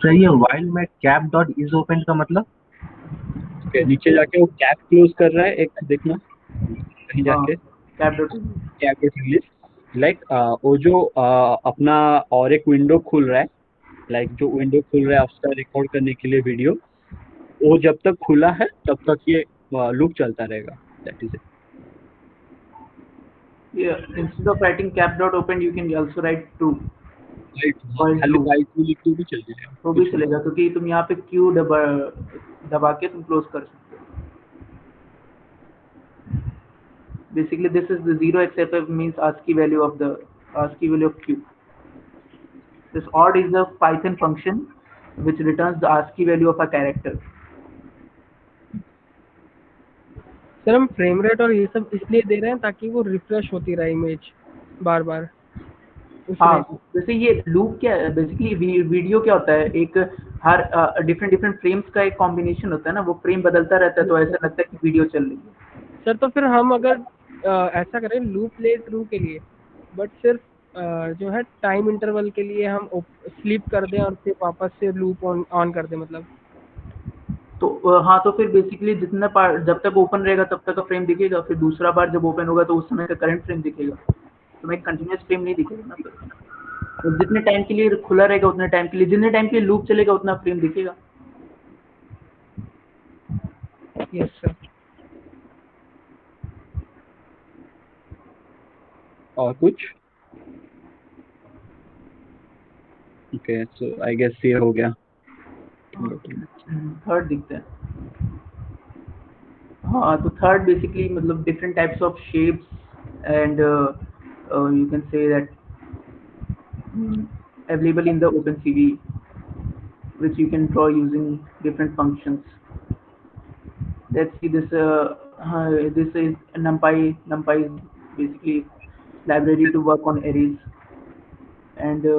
सर ये while में cap dot is open का मतलब? Okay, नीचे जाके वो कैप क्लोज कर रहा है, एक देखना कहीं जाके Cap dot cap dot release, like वो जो अपना और एक विंडो खुल रहा है, लाइक जो विंडो खुल रहा है उसका रिकॉर्ड करने के लिए वीडियो, वो जब तक खुला है तब तक ये लूप चलता रहेगा। That is it. yeah, instead of writing cap dot open you can also write true. While खाली true. वाइट लिख तो भी चल जाएगा। वो भी चलेगा क्योंकि तुम यहाँ पे Q दबा के तुम क्लोज कर सकते हो। Basically this is the 0xFF means ASCII value of Q. This odd is the Python function which returns the ASCII value of a character. Sir हम फ्रेम रेट और ये सब इसलिए दे रहे हैं ताकि वो रिफ्रेश होती रहे इमेज बार बार। हाँ, जैसे ये लूप क्या है बेसिकली, वीडियो क्या होता है, एक हर डिफरेंट फ्रेम्स का एक कॉम्बिनेशन होता है ना, वो फ्रेम बदलता रहता है तो ऐसा लगता है कि वीडियो चल रही है। सर तो फिर हम अगर ऐसा करें लूप ले ट्रू के लिए, बट सिर्फ जो है टाइम इंटरवल के लिए हम स्लीप कर दें और फिर वापस से लूप ऑन कर दें मतलब। तो हाँ, तो फिर बेसिकली जितना पार्ट जब तक ओपन रहेगा तब तक का फ्रेम दिखेगा, फिर दूसरा बार जब ओपन होगा तो उस समय का करंट फ्रेम दिखेगा, तो मैं कंटिन्यूस फ्रेम नहीं दिखेगा ना। तो जितने टाइम के लिए खुला रहेगा उतने टाइम के लिए, जितने टाइम के लिए लूप चलेगा उतना फ्रेम दिखेगा। Yes sir. और कुछ? ओके, सो आई गेस ये हो गया। थर्ड दिखता है। हाँ, तो थर्ड बेसिकली मतलब different types of shapes and you can say that available in the OpenCV which you can draw using different functions. Let's see this. This is NumPy. NumPy is basically library to work on arrays, and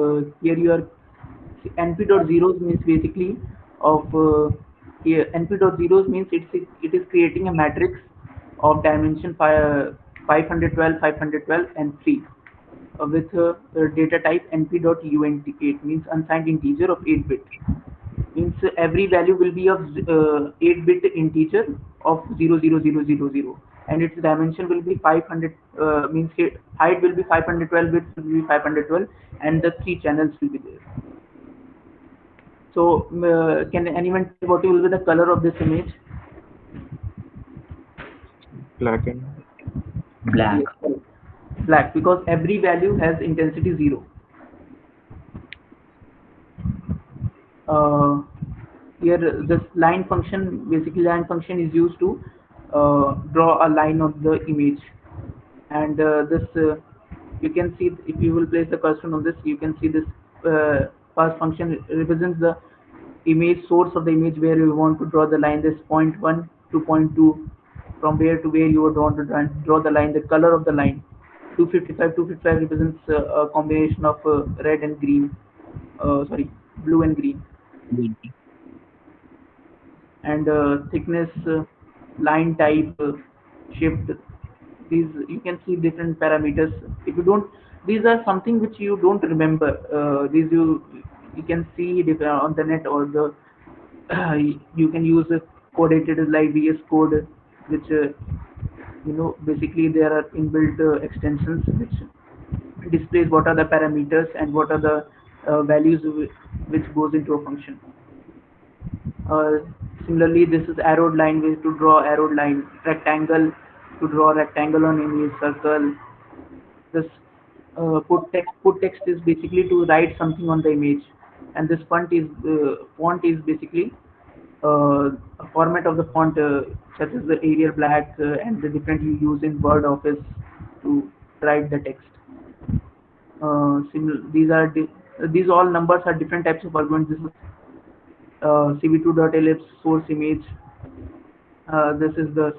here you are np.zeros means basically of here np.zeros means it is creating a matrix of dimension 512, 512 and 3 with data type np.unt8 means unsigned integer of 8 bit. Means every value will be of 8 bit integer of 00000 and its dimension will be 500 means height will be 512, width will be 512 and the 3 channels will be there. So can anyone tell what will be the color of this image? Black and Black. Yes, black, because every value has intensity 0. Here this line function, basically line function is used to draw a line of the image, and this you can see, if you will place the cursor on this, you can see this pass function represents the image source of the image where you want to draw the line, this point 1 to point 2, from where to where you would want to draw the line. The color of the line 255 represents a combination of red and green, blue and green, and thickness, line type, shift. These you can see different parameters. If you don't, these are something which you don't remember. These you can see on the net or the you can use a codated like VS Code, which basically there are inbuilt extensions which displays what are the parameters and what are the values which goes into a function. Uh, Similarly, this is arrowed line way to draw arrowed line, rectangle to draw rectangle on image, circle. This put text is basically to write something on the image, and this font is basically a format of the font such as the Arial Black and the different you use in Word Office to write the text. These all numbers are different types of arguments. This is cv2.ellipse source image. This is the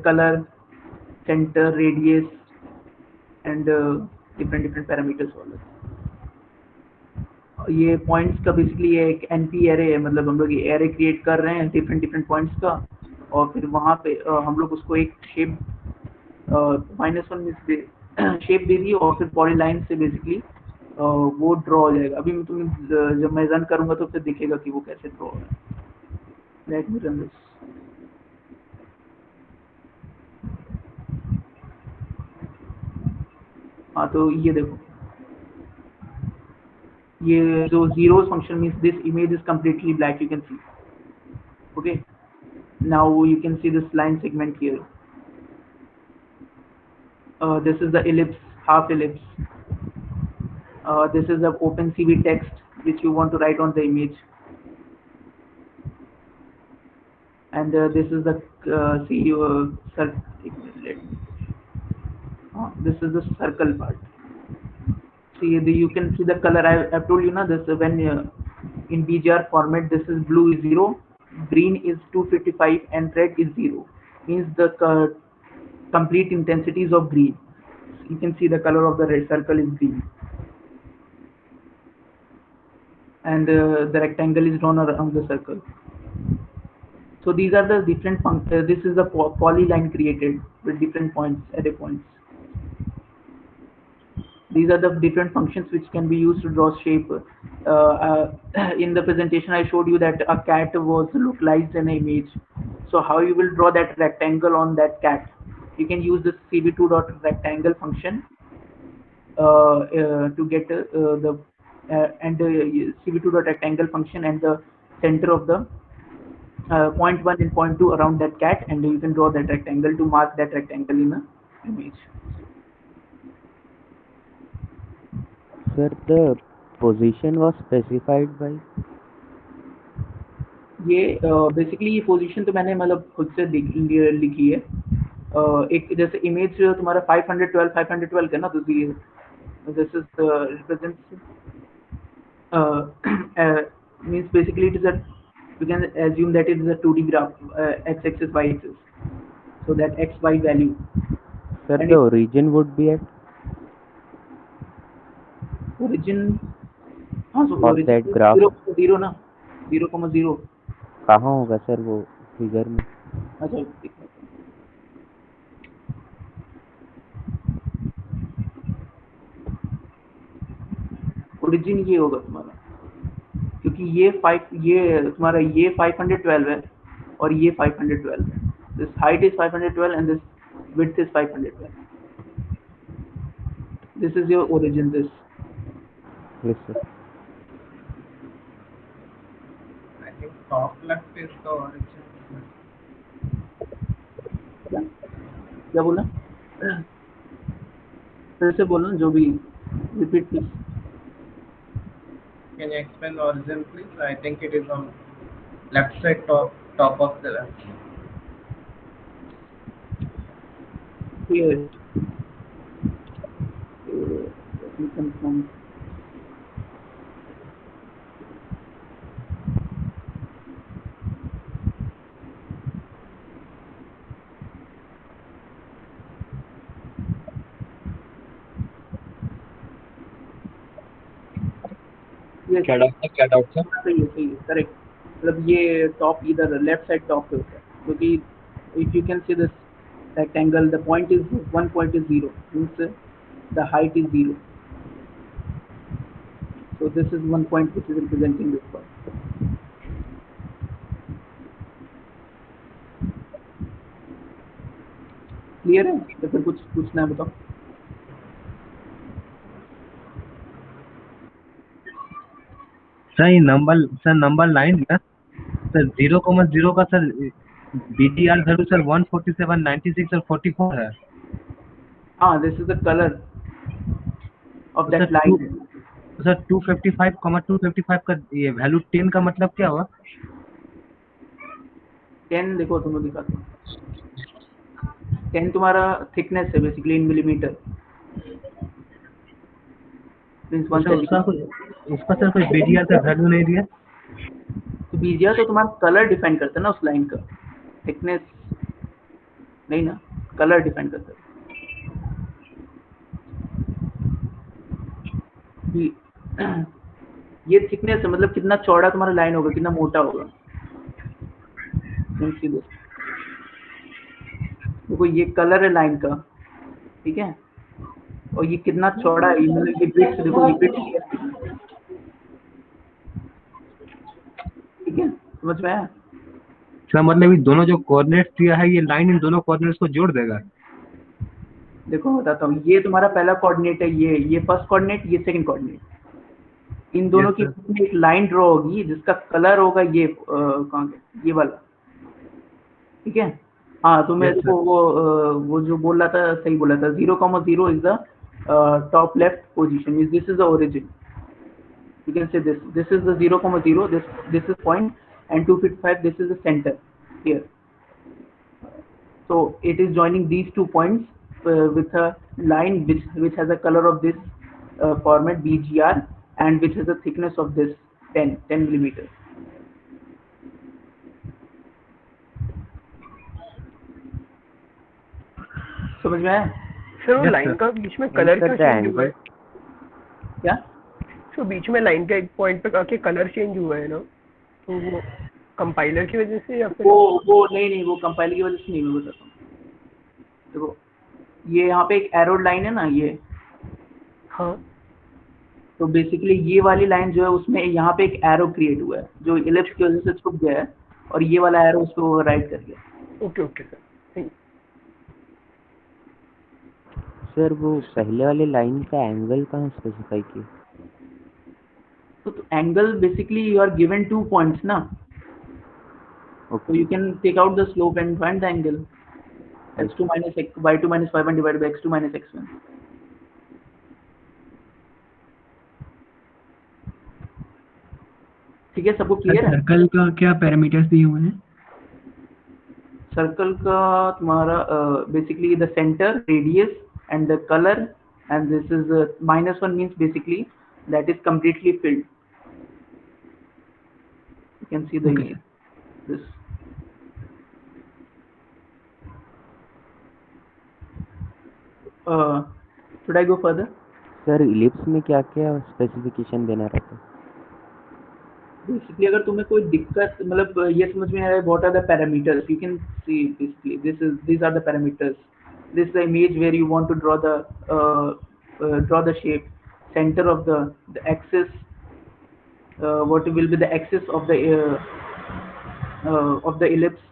color, center, radius, and different parameters all. ये points का basically ये एक NP array है, मतलब हम लोग ये array create कर रहे हैं डिफरेंट पॉइंट्स का, और फिर वहाँ पे हम लोग उसको एक शेप -1 शेप दे दी और फिर पॉलीलाइन से बेसिकली वो ड्रॉ हो जाएगा. अभी मैं तुम्हें जब मैं रन करूँगा तो फिर दिखेगा कि वो कैसे ड्रॉ हो रहा है. Let me run this. हाँ तो ये देखो, ये जो zeros function means this image is completely black, you can see. Okay, now you can see this line segment here. This is the ellipse, half ellipse. This is the OpenCV text which you want to write on the image, and this is the this is the circle part. See, you can see the color. I've told you now this when in BGR format, this is blue is 0, green is 255, and red is 0. Means the complete intensities of green. You can see the color of the red circle is green, and the rectangle is drawn around the circle. So these are the different functions. This is the polyline created with different points, array points. These are the different functions which can be used to draw shape. In the presentation, I showed you that a cat was localized in an image. So how you will draw that rectangle on that cat? You can use this cv2.rectangle function to get the cv2.rectangle function and the center of the point 1 and point 2 around that cat, and you can draw that rectangle to mark that rectangle in an image. Sir, the position was specified by? ये basically ये position तो मैंने मतलब खुद से लिखी है. एक जैसे इमेज तुम्हारा 512 का ना, तो this is represents means basically it is a, you can assume that it is a 2D graph, x-axis, y-axis, so that x, y value. Sir, the origin would be at? Origin, हाँ, so For origin that graph? 0 ना, 0,0. कहाँ होगा sir वो figure में? अच्छा, origin ये होगा तुम्हारा, क्योंकि ये तुम्हारा ये 512 है और ये 512 है. This height is 512 and this width is 512. This is your origin. This. Yes, sir. I think top left is the origin. क्या बोला? फिर से बोलना, जो भी, repeat please. Can you explain the origin, please? I think it is on left side top of the left. Here. Let me confirm. क्या doubt था? सही है, करेक्ट. मतलब ये टॉप इधर लेफ्ट साइड टॉप पे होता है, क्योंकि if you can see this rectangle, the point is 1 point is 0, means the height is 0. So this is 1 point which is representing this point. Clear है या फिर कुछ पूछना है बताओ? सर ये नंबर लाइन ना सर 0,0 का सर BTR वैल्यू सर 147, 96 और 44 है। हाँ, this is the colour of तो सर दैट लाइन। 255, का ये वैल्यू 10 का मतलब क्या हुआ? 10 देखो तुम्हें दिखाता हूँ। 10 तुम्हारा थिकनेस है बेसिकली इन मिलीमीटर, मीन्स तो 1 सर सेंटीमीटर। उसका सर कोई BTR का वैल्यू नहीं दिया। तो बीजिया तो तुम्हारा कलर डिफाइन करता है ना उस लाइन का, थिकनेस नहीं ना, कलर डिफाइन करता है। ये थिकनेस है, मतलब कितना चौड़ा तुम्हारा लाइन होगा, कितना मोटा होगा। देखो ये कलर है लाइन का, ठीक है, और ये कितना चौड़ा है, मतलब ये बिट्स देखो, ये बिट्स ठीक है, समझ में आया? सर मतलब ये दोनों जो कोऑर्डिनेट्स दिया है ये लाइन इन दोनों कोऑर्डिनेट्स को जोड़ देगा। देखो बताता हूँ, ये तुम्हारा पहला कोऑर्डिनेट है, ये फर्स्ट कोऑर्डिनेट, ये सेकंड कोऑर्डिनेट। इन दोनों Yes, की sir. बीच में एक लाइन ड्रॉ होगी जिसका कलर होगा ये कहाँ गया? ये वाला, ठीक है। हाँ, तो मैं Yes, देखो वो जो बोल रहा था सही बोला था, 0,0 is the top left position, means this is the origin. You can say this is the 0,0, this is point, and 255 this is the center here. So it is joining these 2 points with a line which has a color of this format BGR, and which has a thickness of this 10 millimeter. समझ में आया? Sir वो Yes, line sir. का बीच में colour sir, क्यों the change हुआ है? क्या? तो बीच में लाइन का एक पॉइंट पे आके कलर चेंज हुआ है ना, तो वो कंपाइलर की वजह से या फिर वो नहीं, वो कंपाइलर की वजह से नहीं, मैं बताता हूँ। देखो ये यहाँ पे एक एरो लाइन है ना, ये हाँ तो बेसिकली ये वाली लाइन जो है उसमें यहाँ पे एक एरो क्रिएट हुआ है जो इलिप्स की वजह से छुप गया है, और ये वाला एरो उसको ओवरराइड कर गया। Okay okay sir, thank sir वो पहले वाली लाइन का एंगल कहाँ स्पेसिफाई किया? तो angle basically you are given 2 points ना, so you can take out the slope and find the angle, x2 minus x, y2 minus y1 divided by x2 minus x1. ठीक है, सबको clear है? Circle का क्या parameters दिए हुए हैं? सर्कल का तुम्हारा basically the centre, radius and the colour, and this is -1 means basically that is completely filled. You can see the Okay. image. This. Should I go further? Sir ellipse में क्या क्या specification देना रहता है? Basically अगर तुम्हें कोई दिक्कत, मतलब ये समझ में आ रहा है, what are the parameters, you can see basically these are the parameters. This is the image where you want to draw the shape, center of the axis, what will be the axis of the ellipse,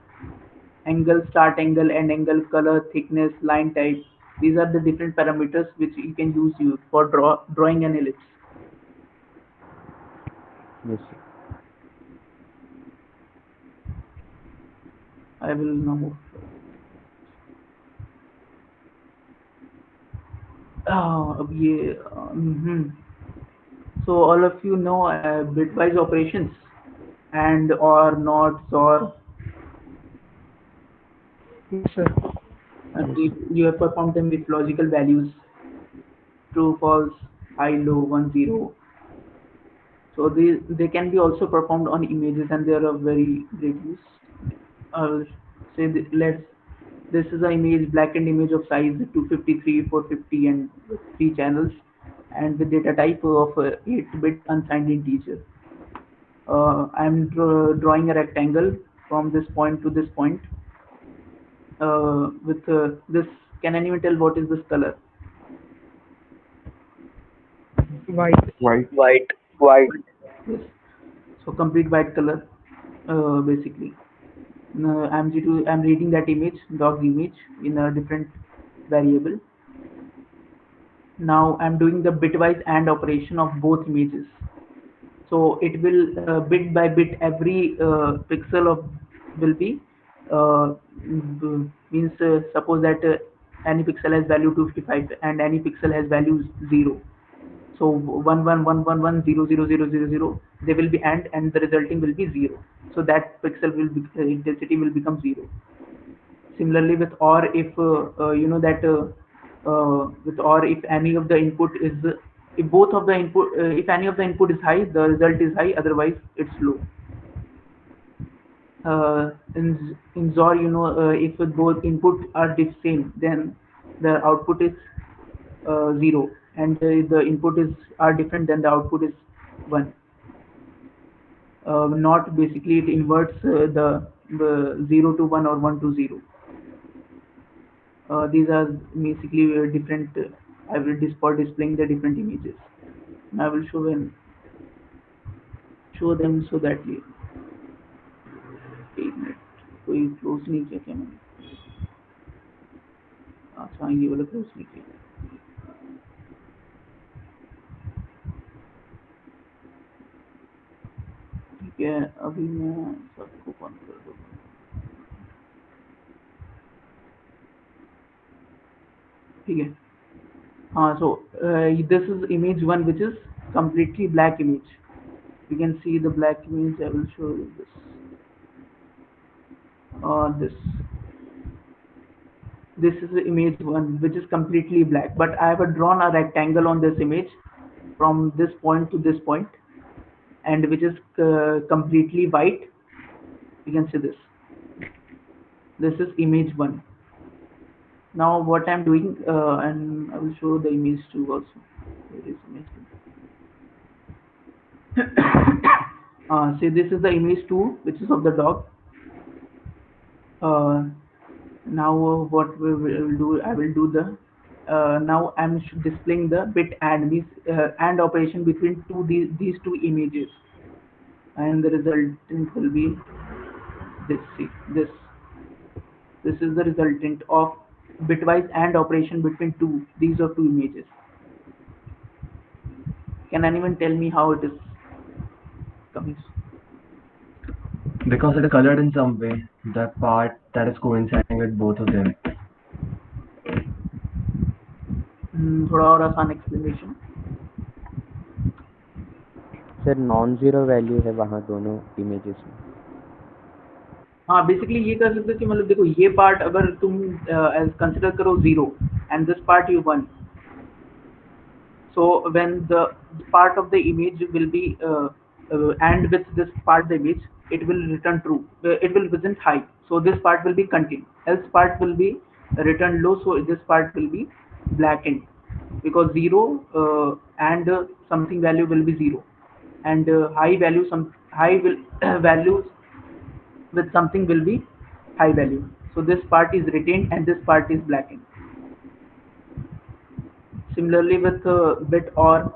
angle, start angle, end angle, color, thickness, line type. These are the different parameters which you can use for drawing an ellipse. Yes, sir. I will now move. अब ये so all of you know bitwise operations and or not or you sir. you have performed them with logical values, true, false, high, low, 1, 0. So they can be also performed on images, and they are of very great use. I'll say this is an image, blackened image of size 253, 450, and 3 channels, and with data type of 8-bit unsigned integer. I'm drawing a rectangle from this point to this point. With this, can anyone tell what is this color? White White. Yes. So complete white color, basically. I'm reading that image, dog image, in a different variable. Now I'm doing the bitwise AND operation of both images. So it will bit by bit every pixel of will be means suppose that any pixel has value 255 and any pixel has value 0. So 1 1 1 1 1 0 0 0 0 0, they will be and the resulting will be 0. So that pixel will be intensity will become 0. Similarly with OR, if you know that with OR, if any of the input is if both of the input if any of the input is high, the result is high, otherwise it's low. In XOR, you know, if both input are the same, then the output is 0, and the input is are different, then the output is 1. Not basically it inverts the 0 to 1 or 1 to 0. These are basically different. I will for displaying the different images. I will show them so that you एक minute कोई close नहीं किया क्या मैंने अच्छा ये वाला close नहीं किया ठीक है अभी मैं सबको बंद कर दूँगा ठीक है हाँ so this is image 1 which is completely black image. You can see the black image. I will show you this. This is the image 1 which is completely black, but I have drawn a rectangle on this image from this point to this point, and which is completely white. You can see this. This is image 1. Now what I'm doing, and I will show the image 2 also. Where is image 2? See, this is the image 2 which is of the dog. Now what we will do, I will do the now I'm displaying the bit AND, means AND operation between these two images, and the resultant will be this. See, this is the resultant of bitwise AND operation between these are two images. Can anyone tell me how it is coming? Because it is colored in some way, the part that is coinciding with both of them. थोड़ा और आसान explanation. Sir non zero value है वहाँ दोनों images में. हाँ basically ये कर सकते हो कि मतलब देखो ये पार्ट अगर तुम कंसिडर करो 0 and this part you 1, so when the part of the image will be and with this part the image, it will return true, it will present high, so this part will be continued, else part will be returned low, so this part will be blackened because 0 and something value will be 0, and high value some high will values with something will be high value, so this part is retained and this part is blackened. Similarly with bit OR,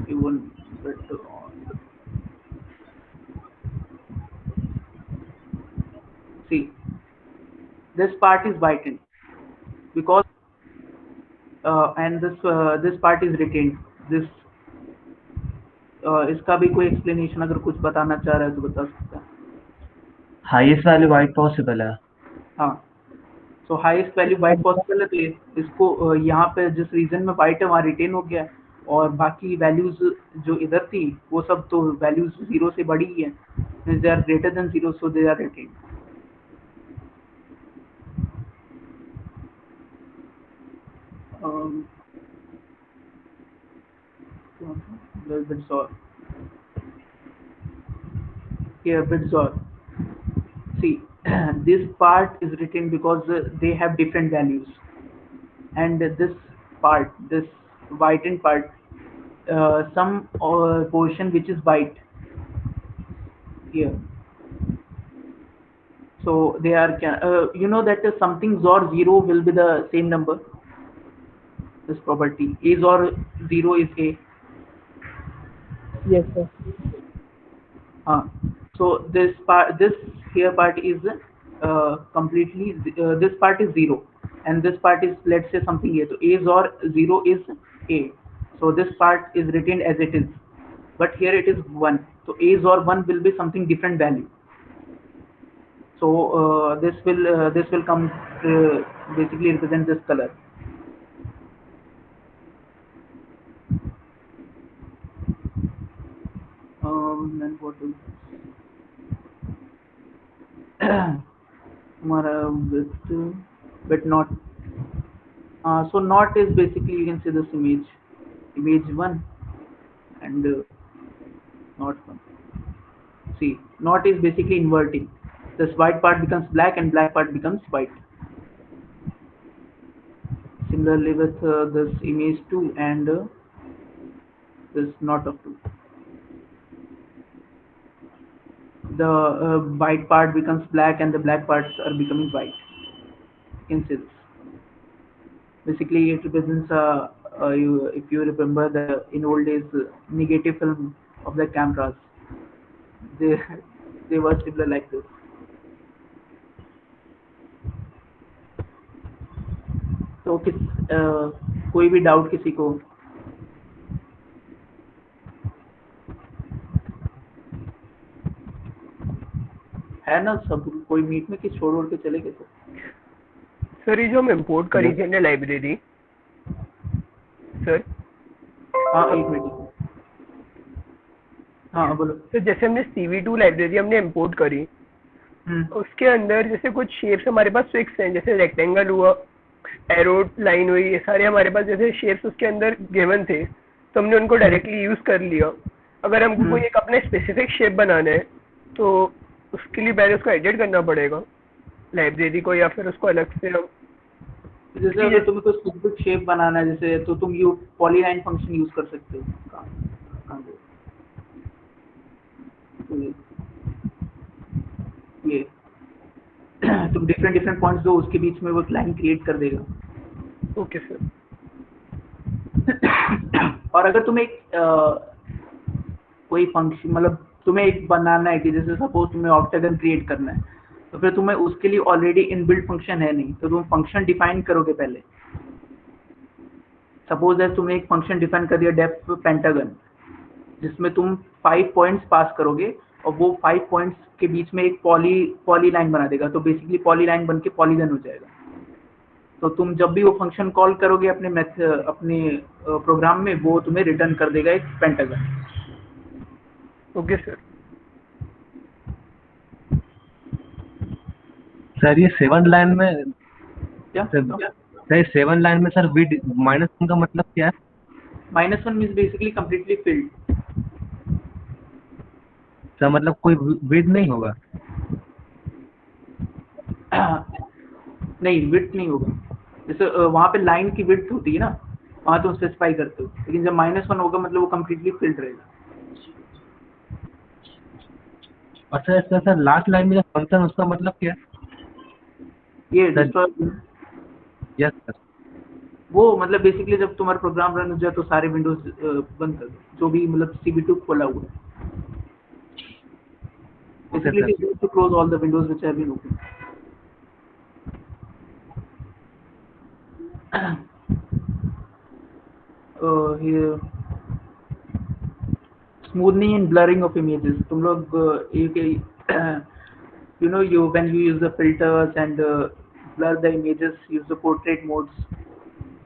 even bit OR. See, this part is whitened because and this part is retained. This इसका भी कोई explanation अगर कुछ बताना चाह रहा है तो बता सकता है. Highest value white possible है. हाँ. So highest value white possible है, तो इसको यहाँ पे जिस रीजन में white है वहाँ retain हो गया है, और बाकी values जो इधर थी वो सब तो values 0 से बड़ी ही है, means they are greater than 0, so they are retained. Bits OR. Here bits OR. See, this part is written because they have different values, and this part, this whitened part, some portion which is white here. So they are you know that something XOR 0 will be the same number. This property A XOR 0 is A. Yes, sir. So this part, this here part is completely, this part is 0 and this part is, let's say, something A. So A or 0 is A. So this part is written as it is, but here it is 1. So A or 1 will be something different value. So this will come basically represent this color. Then what is हमारा but not. So not is basically, you can see this image 1 and not 1. See, not is basically inverting. This white part becomes black and black part becomes white. Similarly with this image 2 and this not of 2. The white part becomes black and the black parts are becoming white. You can see this. Basically, it represents if you remember in old days negative film of the cameras, they were similar like this. तो कोई भी doubt किसी को? है ना सब? कोई meet में कि छोड़ के चले गए? तो सर ये जो हम इम्पोर्ट करी थी हमने लाइब्रेरी, सर हाँ एक मिनट, हाँ बोलो। तो जैसे हमने CV2 लाइब्रेरी हमने इम्पोर्ट करी, उसके अंदर जैसे कुछ शेप्स हमारे पास फिक्स हैं, जैसे रेक्टेंगल हुआ, एरो लाइन हुई, ये सारे हमारे पास जैसे शेप्स उसके अंदर गिवन थे, तो हमने उनको डायरेक्टली यूज कर लिया। अगर हमको कोई एक अपने स्पेसिफिक शेप बनाना है तो उसके लिए पहले उसको एडिट करना पड़ेगा लाइब्रेरी को, या फिर उसको अलग से हम जैसे अगर तुम्हें कोई स्पेसिफिक शेप बनाना है जैसे, तो तुम पॉलीलाइन फंक्शन यूज कर सकते हो। ये तुम डिफरेंट पॉइंट्स दो, उसके बीच में वो लाइन क्रिएट कर देगा। Okay sir. और अगर तुम्हें कोई फंक्शन, मतलब तुम्हें एक बनाना है कि जैसे सपोज तुम्हें ऑक्टागन क्रिएट करना है, तो फिर तुम्हें उसके लिए ऑलरेडी इनबिल्ट फंक्शन है नहीं, तो तुम फंक्शन डिफाइन करोगे पहले। सपोज है तुमने एक फंक्शन डिफाइन कर दिया डेफ पेंटागन, जिसमें तुम 5 पॉइंट्स पास करोगे और वो 5 पॉइंट्स के बीच में एक पॉली लाइन बना देगा, तो बेसिकली पॉली लाइन बन के पॉलीगन हो जाएगा। तो तुम जब भी वो फंक्शन कॉल करोगे अपने प्रोग्राम में, वो तुम्हें रिटर्न कर देगा एक पेंटागन। Okay sir. सर ये 7 लाइन में क्या सर 7 लाइन में सर विड -1 का मतलब क्या है? -1 means basically completely field. Sir मतलब कोई विड नहीं होगा? नहीं, विड्थ नहीं होगा। जैसे वहाँ पे लाइन की विड्थ होती है ना, वहाँ तुम स्पेसिफाई करते हो, लेकिन जब -1 होगा मतलब वो कम्प्लीटली फिल्ड रहेगा। और सर लास्ट लाइन में जो फंक्शन, उसका मतलब क्या है? ये यस सर। वो मतलब बेसिकली जब तुम्हारा प्रोग्राम रन हो जाए तो सारे विंडोज बंद कर दो, जो भी मतलब CV2 खोला हुआ है। Basically, it is going to close all the windows which have been open. Here, smoothing and blurring of images. तुम लोग when you use the filters and blur the images, use the portrait modes,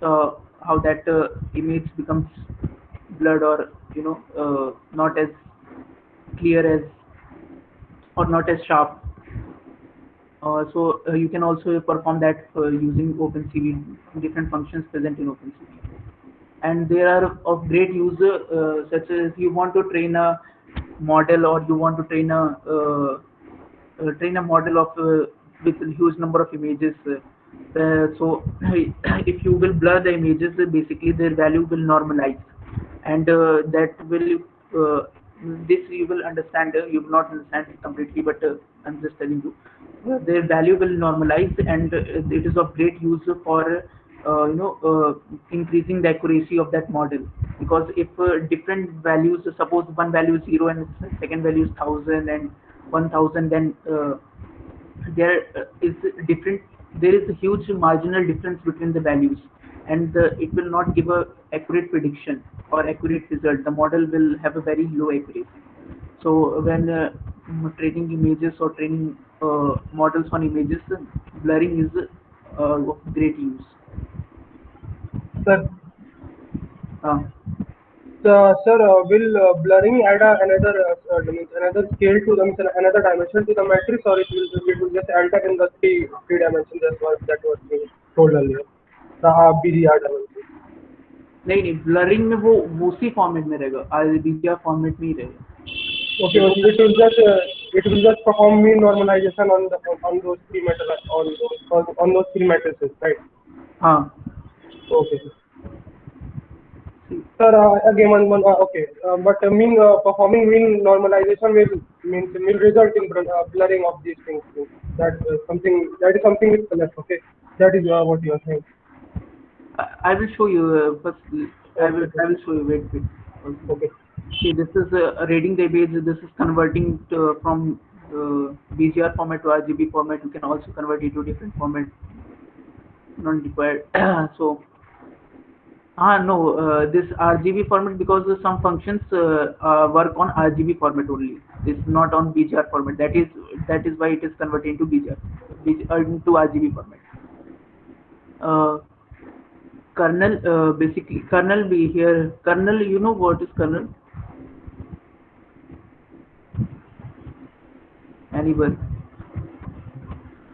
how that image becomes blurred or not as clear as, or not as sharp. So you can also perform that using OpenCV, different functions present in OpenCV. And they are of great use, such as you want to train a model, or you want to train a model of with a huge number of images. So if you will blur the images, basically their value will normalize, and that will this you will understand. You will not understand it completely, but I'm just telling you, their value will normalize, and it is of great use for increasing the accuracy of that model. Because if different values, suppose one value is 0 and second value is 1000 and 1000, then there is different there is a huge marginal difference between the values, and it will not give a accurate prediction or accurate result. The model will have a very low accuracy. So when training images or training models on images, blurring is of great use. Sir, uh, sir, will blurring add means another scale to them, another dimension to the matrix, or it will just enter in the three dimensions that was being told earlier, the BDR dimension. नहीं नहीं, blurring में वो उसी format में रहेगा, आरबीजीआर format में ही रहेगा. Okay, okay. It will just perform mean normalization on those three three matrices, right? हाँ. Okay. Sir, again okay, but performing mean normalization will result in blurring of these things. That is something with left. Okay, that is what you are saying. I will show you first. I will show you. Wait. Okay. See, this is reading the image. This is converting from BGR format to RGB format. You can also convert it to different format. Not required. So, no, this RGB format, because some functions work on RGB format only. It's not on BGR format. That is why it is converted into into RGB format. Kernel, basically kernel be here. Kernel, you know what is kernel? Anyone?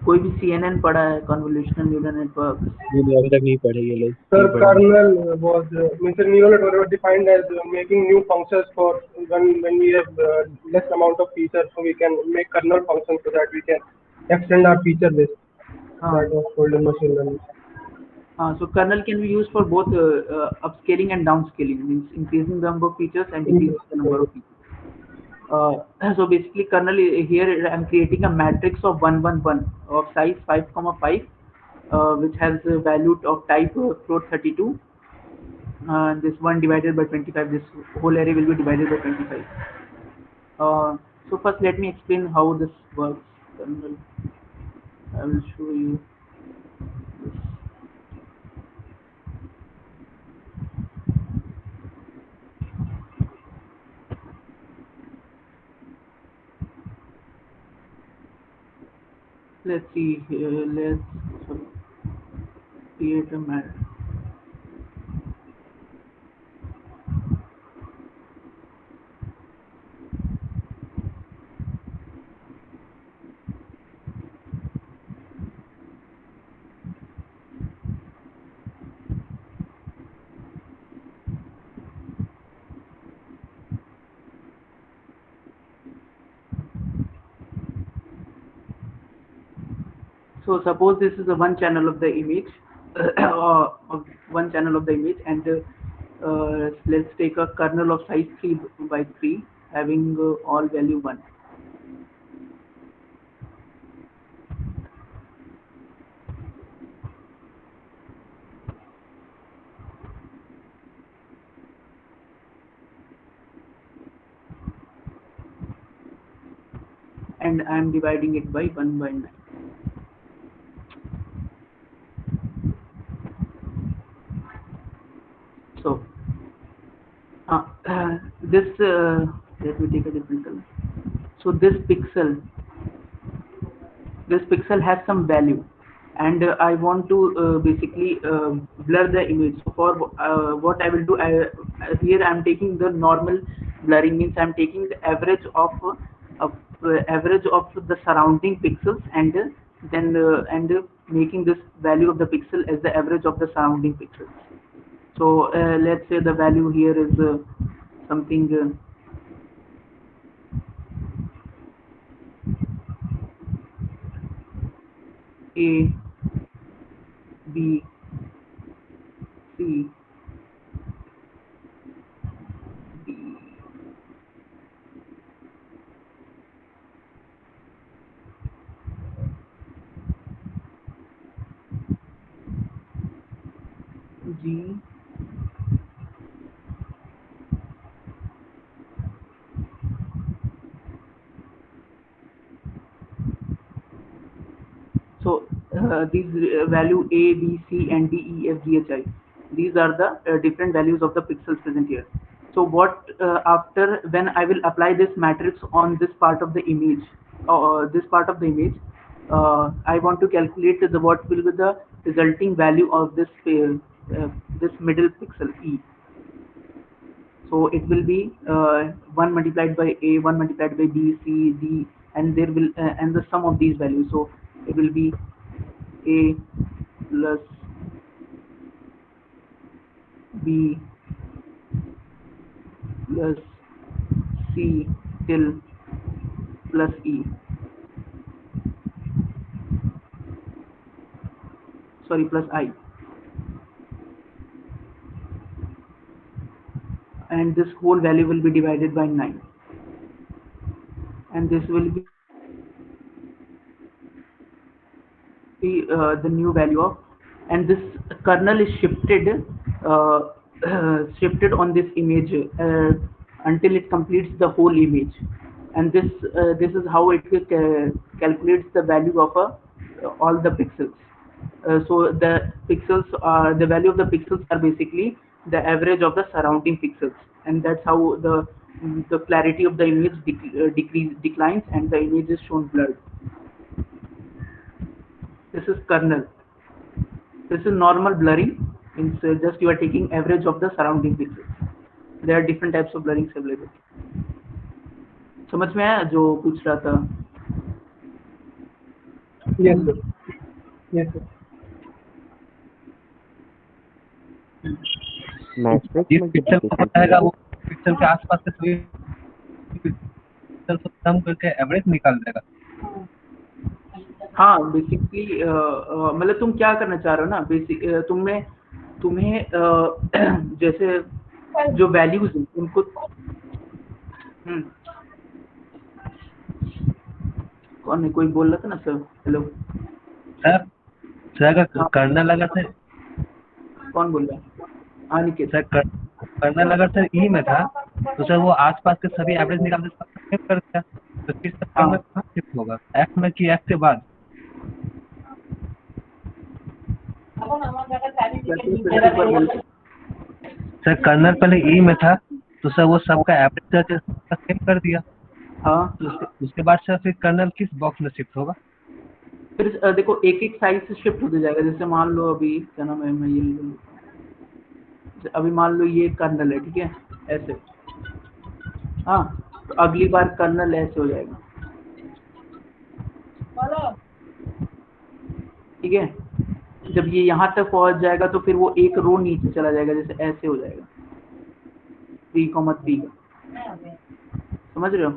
कोई भी CNN पढ़ा है, convolutional neural network? नहीं, अभी तक नहीं पढ़े ये लोग. Sir, kernel was means neural network was defined as making new functions for when we have less amount of features, so we can make kernel functions so that we can extend our feature list. That was called in machine learning. So kernel can be used for both upscaling and downscaling, means increasing the number of features and decreasing the number of features. So basically kernel here I am creating a matrix of 1 1 1 of size 5,5, which has a value of type float 32. This 1 divided by 25, this whole array will be divided by 25. So first let me explain how this works. Kernel, I will show you this. Let's see here. Let's create a matrix. So suppose this is the one channel of the image, one channel of the image, and let's take a kernel of size 3 by 3, having all value 1. And I am dividing it by 1 by 9. So this let me take a different color. So this pixel has some value, and I want to basically blur the image. So for what I will do, here I am taking the normal blurring, means I am taking the average of the surrounding pixels, and then making this value of the pixel as the average of the surrounding pixels. So let's say the value here is something A, B, C, D, G, So these value A, B, C, and D, E, F, G, H, I. These are the different values of the pixels present here. So what after when I will apply this matrix on this part of the image, I want to calculate what will be the resulting value of this middle pixel E. So it will be 1 multiplied by A, 1 multiplied by B, C, D, and there will and the sum of these values. So it will be A plus B plus C till plus E. Sorry, plus I. And this whole value will be divided by 9. And this will be the new value of, and this kernel is shifted shifted on this image until it completes the whole image. And this is how it calculates the value of all the pixels. So the value of the pixels are basically the average of the surrounding pixels, and that's how the clarity of the image declines and the image is shown blurred. This is kernel. This is normal blurring. Means just you are taking average of the surrounding pixels. There are different types of blurrings available. समझ में आया जो पूछ रहा था? Yes sir. Yes sir. Matrix pixel को बताएगा, वो पिक्सल के आसपास के सभी पिक्सल को सम करके एवरेज निकाल देगा। हाँ, बेसिकली मतलब तुम क्या करना चाह रहे हो ना, तुम्हें जैसे जो वैल्यूज हैं उनको कौन है, कोई बोल रहा था ना सर? हेलो सर अगर कर्नल अगर सर कौन बोल रहा है? हाँ निकेत सर, कर्नल अगर सर ई में था तो सर वो आसपास के सभी एवरेज निकाल कर दिया, तो किस कर्नल कहाँ शिफ्ट होगा, एफ में कि एफ के बाद? सर कर्नल पहले ई में था तो सर वो सबका एवरेज सेम कर दिया। हाँ, तो उसके बाद सर फिर कर्नल किस बॉक्स में शिफ्ट होगा? फिर देखो एक एक साइज से शिफ्ट होते जाएगा। जैसे मान लो अभी क्या नाम है, मैं ये अभी मान लो ये कर्नल है, ठीक है, ऐसे। हाँ, तो अगली बार कर्नल ऐसे हो जाएगा, ठीक है। जब ये यहाँ तक पहुँच जाएगा तो फिर वो एक रो नीचे चला जाएगा, जैसे ऐसे हो जाएगा 3,3 का, समझ रहे हो?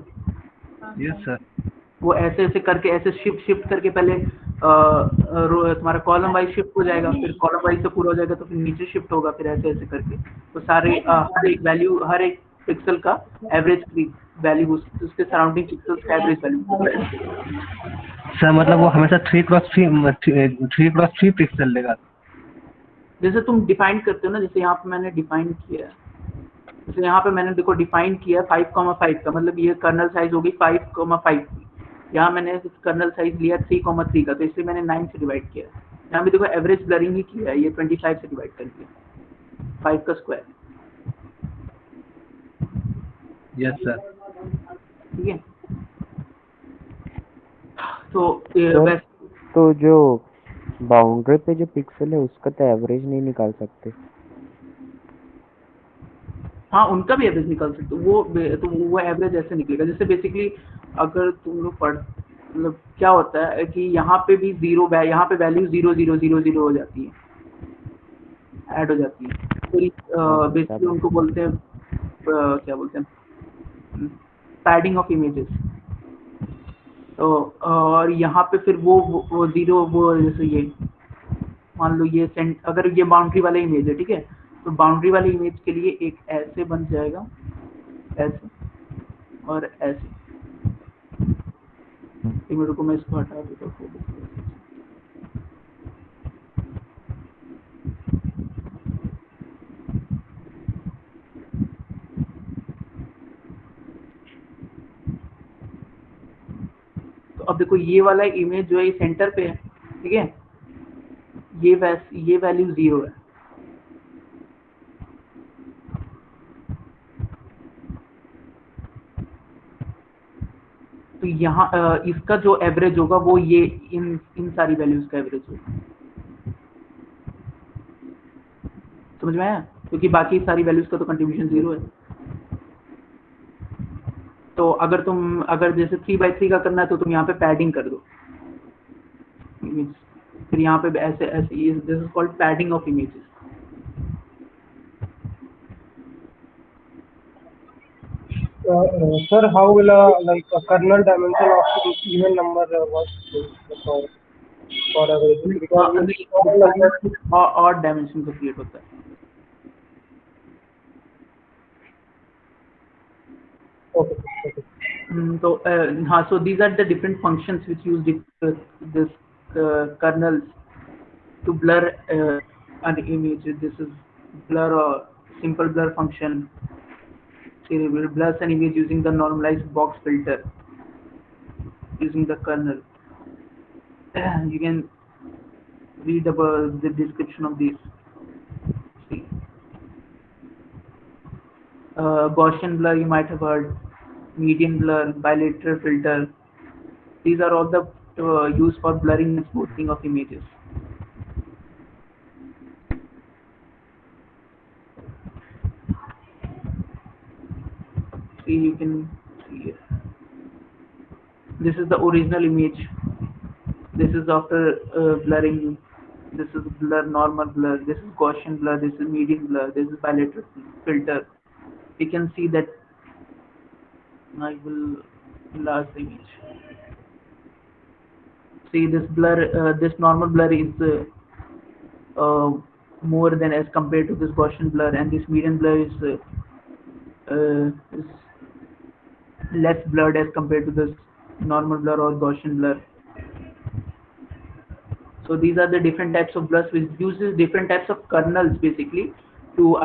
Yes sir. वो ऐसे ऐसे करके ऐसे शिफ्ट करके पहले तुम्हारा कॉलम वाइज शिफ्ट हो जाएगा, फिर कॉलम वाइज से पूरा हो जाएगा तो फिर नीचे शिफ्ट होगा, फिर ऐसे ऐसे करके तो सारे हर एक वैल्यू, हर एक पिक्सल का एवरेज वैल्यू, उसके सराउंडिंग पिक्सल्स का एवरेज वैल्यू। सर मतलब वो हमेशा 3x3 पिक्सल लेगा? जैसे तुम डिफाइन करते हो ना, जैसे यहाँ पे मैंने डिफाइन किया है, जैसे यहाँ पे मैंने देखो डिफाइन किया 5,5 का, मतलब ये कर्नल साइज होगी 5,5 की। यहाँ मैंने कर्नल साइज लिया 3,3 का, तो इसलिए मैंने 9 से डिवाइड किया। यहाँ भी देखो एवरेज ब्लरिंग ही किया है, ये 25 से डिवाइड कर दिया, 5 का स्क्वायर। Yes sir. ठीक है, तो तो जो बाउंड्री पे जो पिक्सल है उसका तो एवरेज नहीं निकाल सकते? हाँ, उनका भी एवरेज निकाल सकते हो, वो एवरेज ऐसे निकलेगा। जैसे बेसिकली अगर तुम लोग मतलब क्या होता है कि यहाँ पे भी यहाँ पे वैल्यू 0,0,0,0 हो जाती है, ऐड हो जाती है, तो बेसिकली उनको बोलते हैं क्या बोलते हैं, पैडिंग ऑफ इमेजेस। तो और यहाँ पे फिर वो जीरो, वो जैसे ये मान लो ये अगर ये बाउंड्री वाला इमेज है, ठीक है, तो बाउंड्री वाले इमेज के लिए एक ऐसे बन जाएगा, ऐसे और ऐसे। एक मिनट को मैं इसको हटा देता हूँ। तो अब देखो ये वाला इमेज जो है ये सेंटर पे है, ठीक है, ये वैल्यू 0 है। तो यहाँ इसका जो एवरेज होगा वो ये इन सारी वैल्यूज का एवरेज होगा। समझ में आया? क्योंकि बाकी सारी वैल्यूज का तो कंट्रीब्यूशन 0 है। तो अगर जैसे 3/3 का करना है तो तुम यहाँ पे पैडिंग कर दो, फिर यहाँ पे ऐसे ऐसे, this is called padding of images. Sir, how will a kernel dimension of even number work for averaging? Because odd dimension का क्रिएट होता है। okay. तो हाँ, so these are the different functions which use this kernels to blur an image. This is blur or simple blur function. See, it will blur an image using the normalized box filter using the kernel. You can read about the description of these. See, Gaussian blur you might have heard, median blur, bilateral filter. These are all the used for blurring and smoothing of images. See, you can see here. This is the original image. This is after blurring. This is blur, normal blur. This is Gaussian blur. This is median blur. This is bilateral filter. You can see that. I will enlarge the image. See, this blur, this normal blur is more than as compared to this Gaussian blur, and this median blur is less blurred as compared to this normal blur or Gaussian blur. So these are the different types of blurs which uses different types of kernels basically to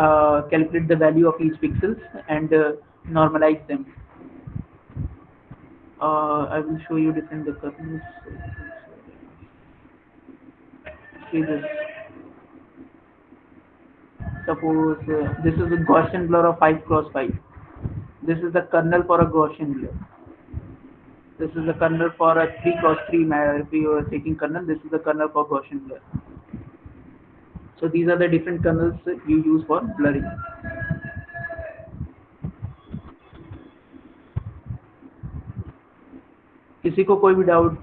calculate the value of each pixels and normalize them. I will show you different kernels. See this. Suppose this is a Gaussian blur of 5x5. This is the kernel for a Gaussian blur. This is the kernel for a 3x3. If you are taking kernel, this is the kernel for Gaussian blur. So these are the different kernels you use for blurring. किसी को कोई भी doubt?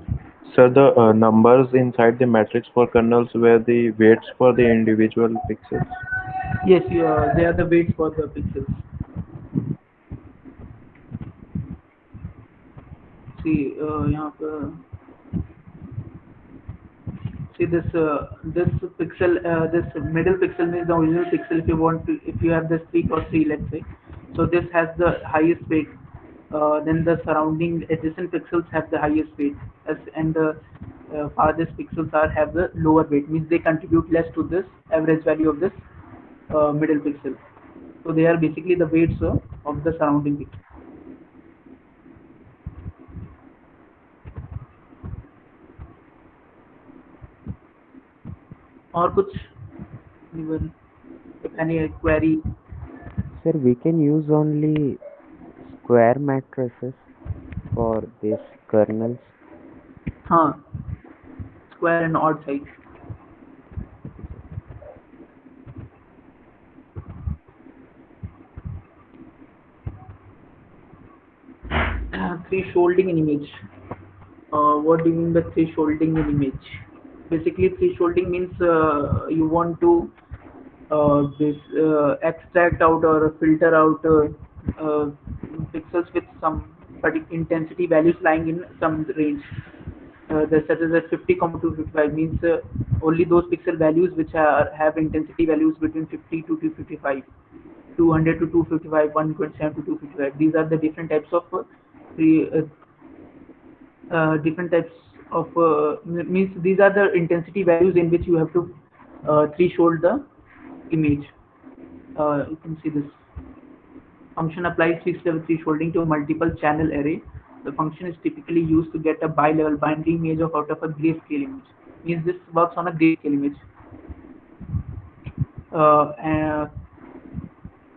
Sir, the numbers inside the matrix for kernels were the weights for the individual pixels. Yes, they are the weights for the pixels. See, यहाँ पर see this pixel, this middle pixel means the original pixel. If you have this 3x3, let's say, so this has the highest weight. Then the surrounding adjacent pixels have the highest weight, and the farthest pixels have the lower weight. Means they contribute less to this average value of this middle pixel. So they are basically the weights of the surrounding pixel. और कुछ? Any query? Sir, we can use only square matrices for these kernels. हाँ, square and odd size. Thresholding in image. What do you mean by thresholding in image? Basically, thresholding means you want to extract out or filter out pixels with some particular intensity values lying in some range. Such as at 50, 255 means only those pixel values which have intensity values between 50 to 255, 200 to 255, 127 to 255. These are the different types of means these are the intensity values in which you have to threshold the image. You can see this function applies fixed level thresholding to a multiple channel array. The function is typically used to get a bi-level binary image out of a grayscale image. means this works on a grayscale image. And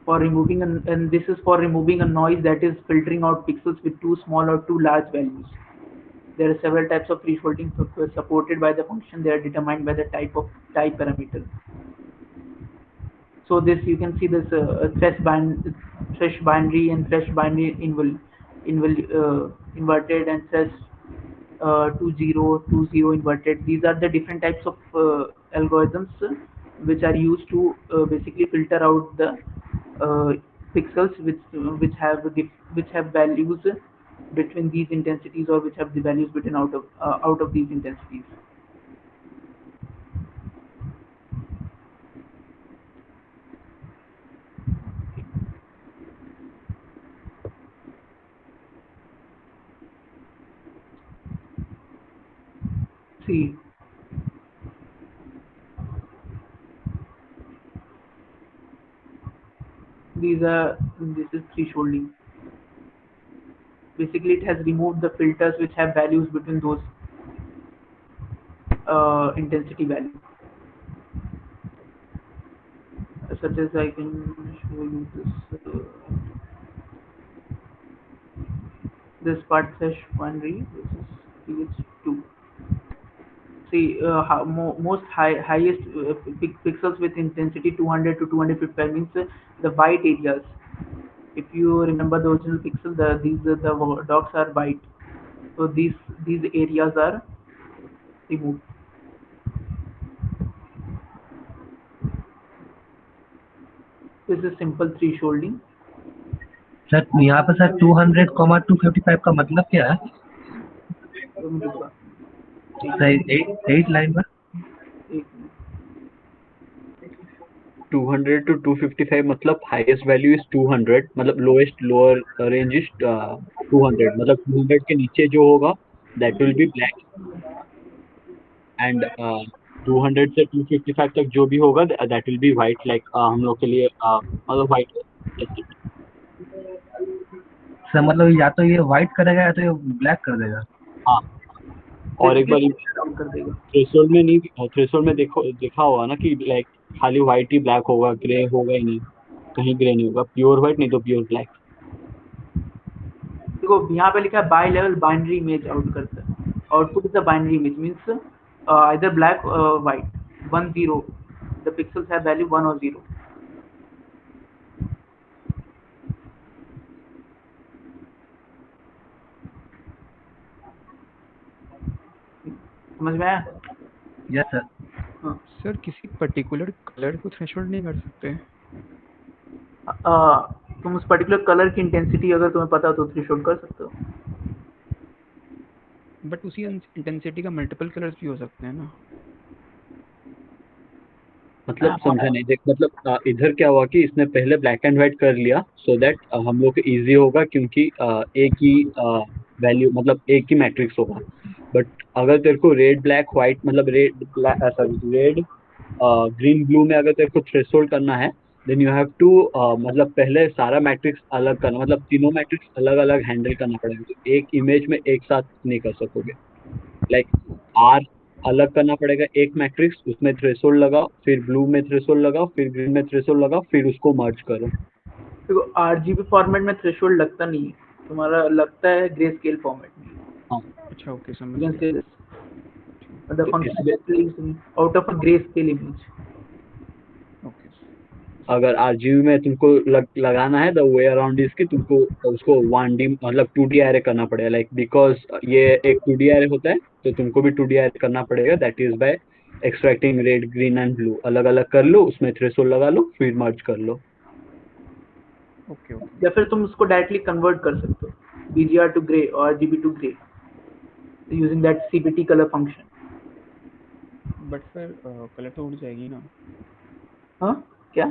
for removing and this is for removing a noise that is filtering out pixels with too small or too large values. There are several types of thresholding supported by the function. They are determined by the type parameter. So this you can see this thresh binary and thresh binary inverted and thresh 20 inverted. These are the different types of algorithms which are used to basically filter out the pixels which have values between these intensities, or which have the values between out of these intensities. See, this is thresholding. Basically, it has removed the filters which have values between those intensity values. Such as I can show you this part thresh binary, which is pH2. See, highest pixels with intensity 200 to 255 means the white areas. If you remember the original pixel, the dots are white, so these areas are removed. This is simple thresholding. Sir यहाँ पे sir 200, 255 का मतलब क्या है? Sir 8 line पर 200 to 255 मतलब highest value is 200, मतलब lower range is 200, मतलब 200 के नीचे जो होगा that will be black, and 200 से 255 तक जो भी होगा that will be white, like हम लोग के लिए मतलब white. सर मतलब या तो ये व्हाइट करेगा या तो ये ब्लैक कर देगा. हाँ, और एक बार थ्रेशोल्ड में देखा होगा ना कि लाइक खाली व्हाइट ही ब्लैक होगा, ग्रे होगा ही नहीं, कहीं ग्रे नहीं होगा, प्योर व्हाइट नहीं तो प्योर ब्लैक. देखो यहाँ पे लिखा है by level binary image out करता है. Output is the binary image means either black or white. 1 0, the pixels have value 1 or 0. समझ में आया? Yes sir. सर किसी पर्टिकुलर कलर को थ्रेशोल्ड नहीं कर सकते? तुम उस पर्टिकुलर कलर की इंटेंसिटी अगर तुम्हें पता हो तो थ्रेशोल्ड कर सकते हो. बट उसी इंटेंसिटी का मल्टीपल कलर्स भी हो सकते हैं ना. मतलब समझा नहीं. देख मतलब इधर क्या हुआ कि इसने पहले ब्लैक एंड व्हाइट कर लिया सो दैट हम लोग को इजी होगा, क्योंकि एक ही वैल्यू मतलब एक ही मैट्रिक्स होगा. बट अगर तेरे को रेड ब्लैक व्हाइट मतलब रेड ग्रीन ब्लू में अगर तेरे को थ्रेशोल्ड करना है देन यू हैव टू मतलब पहले सारा मैट्रिक्स अलग करना, मतलब तीनों मैट्रिक्स अलग अलग हैंडल करना पड़ेगा. तो एक इमेज में एक साथ नहीं कर सकोगे. लाइक आर अलग करना पड़ेगा एक मैट्रिक्स, उसमें थ्रेशोल्ड लगाओ, फिर ब्लू में थ्रेशोल्ड लगाओ, फिर ग्रीन में थ्रेशोल्ड लगाओ, फिर उसको मर्ज करो. देखो आरजीबी फॉर्मेट में थ्रेशोल्ड लगता नहीं है, तुम्हारा लगता है ग्रे स्केल फॉर्मेट में. हाँ अच्छा ओके समझ गया. The function is out of a grayscale image. अगर आरजीबी में तुमको लगाना है द वे अराउंड इज कि तुमको उसको 1D मतलब 2D एरे करना पड़ेगा. लाइक बिकॉज ये एक 2D एरे होता है तो तुमको भी 2D एरे करना पड़ेगा. That is by extracting red green and blue. अलग अलग कर लो, उसमें थ्रेशोल्ड लगा लो, फिर मर्ज कर लो. ओके. या फिर तुम उसको डायरेक्टली कन्वर्ट कर सकते हो BGR टू ग्रे और RGB to grey using that CPT colour function. But sir colour तो उड़ जाएगी ना. हाँ क्या?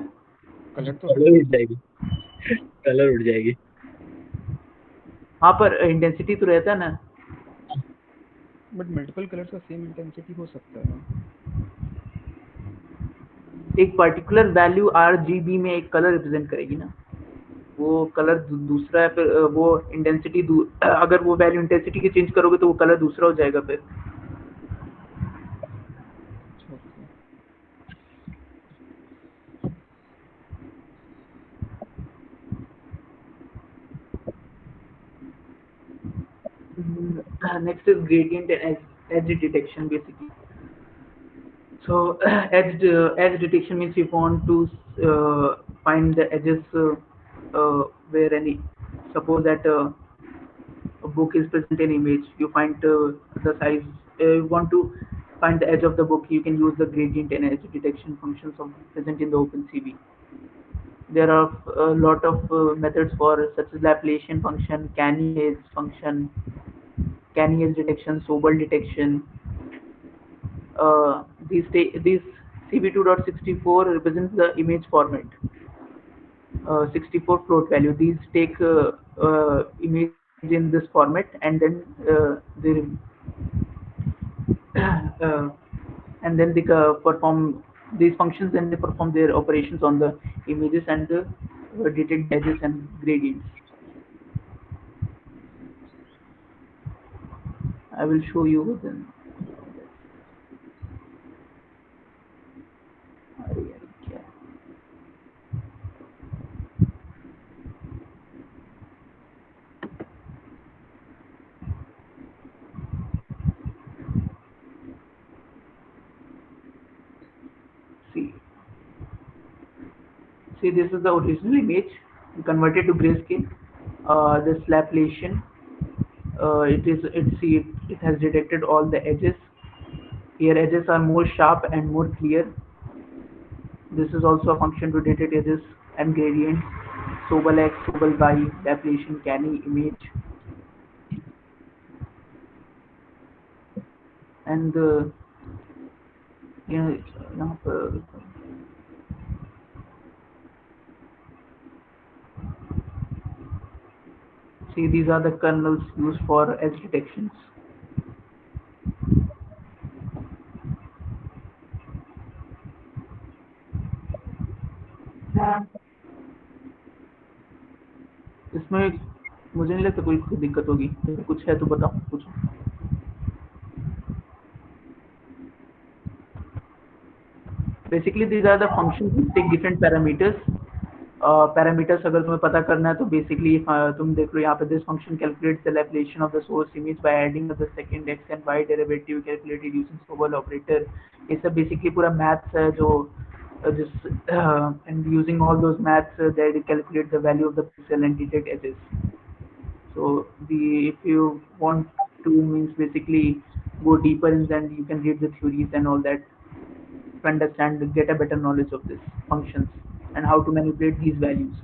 कलर उड़ जाएगी. कलर उड़ जाएगी. हाँ पर इंटेंसिटी तो रहता है ना. बट मल्टीपल कलर्स का सेम इंटेंसिटी हो सकता है ना. एक पर्टिकुलर वैल्यू RGB में एक कलर रिप्रेजेंट करेगी ना. वो कलर दूसरा है, फिर वो इंटेंसिटी अगर वो वैल्यू इंटेंसिटी की चेंज करोगे तो वो कलर दूसरा हो जाएगा. फिर Next is gradient and edge detection basically. So edge detection means you want to find the edges where any, suppose that a book is present in image, you find the size, you want to find the edge of the book, you can use the gradient and edge detection functions of present in the OpenCV. There are a lot of methods for such as Laplacian function, canny edge function, canny edge detection, Sobel detection. These CV2.64 represents the image format. 64 float value. These take image in this format, and then uh, they perform these functions, and they perform their operations on the images and detect edges and gradients. I will show you then. See, this is the original image converted to grayscale. This Laplacian, it has detected all the edges. Here edges are more sharp and more clear. This is also a function to detect edges and gradients. Sobel X, Sobel Y, Laplacian, canny image, and यहाँ पर see, these are the kernels used for edge detections. इसमें मुझे नहीं लगता कोई दिक्कत होगी, कुछ है तो बताओ, पूछो। Basically these are the functions which take different parameters. Parameters अगर तुम्हें पता करना है तो basically तुम देख लो यहाँ पे this function calculates the Laplacian of the source image by adding the second x and y derivative calculated using Sobel operator. ये सब basically पूरा maths है जो and using all those maths they calculate the value of the pixel and detect edges. So if you want to means basically go deeper in, then you can read the theories and all that to understand, get a better knowledge of these functions and how to manipulate these values.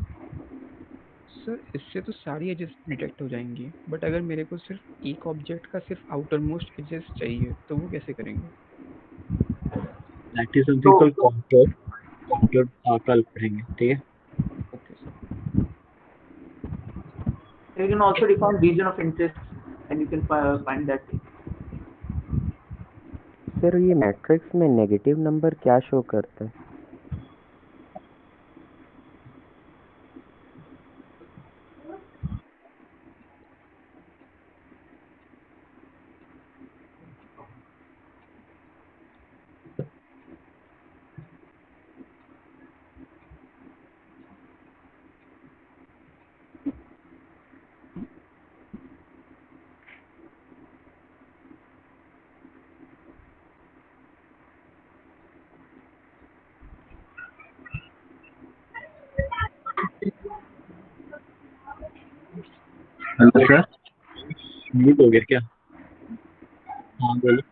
Sir इससे तो सारी edges detect हो जाएंगी, but अगर मेरे को सिर्फ एक ऑब्जेक्ट का सिर्फ आउटर मोस्ट एजेस चाहिए तो वो कैसे करेंगे? That is something called contour कल पढ़ेंगे, ठीक है? Okay sir. You can also define region of interest and you can find that. Sir ये मैट्रिक्स में नेगेटिव नंबर क्या शो करता है? हेलो सर, म्यूट हो गया क्या? हाँ बोलो.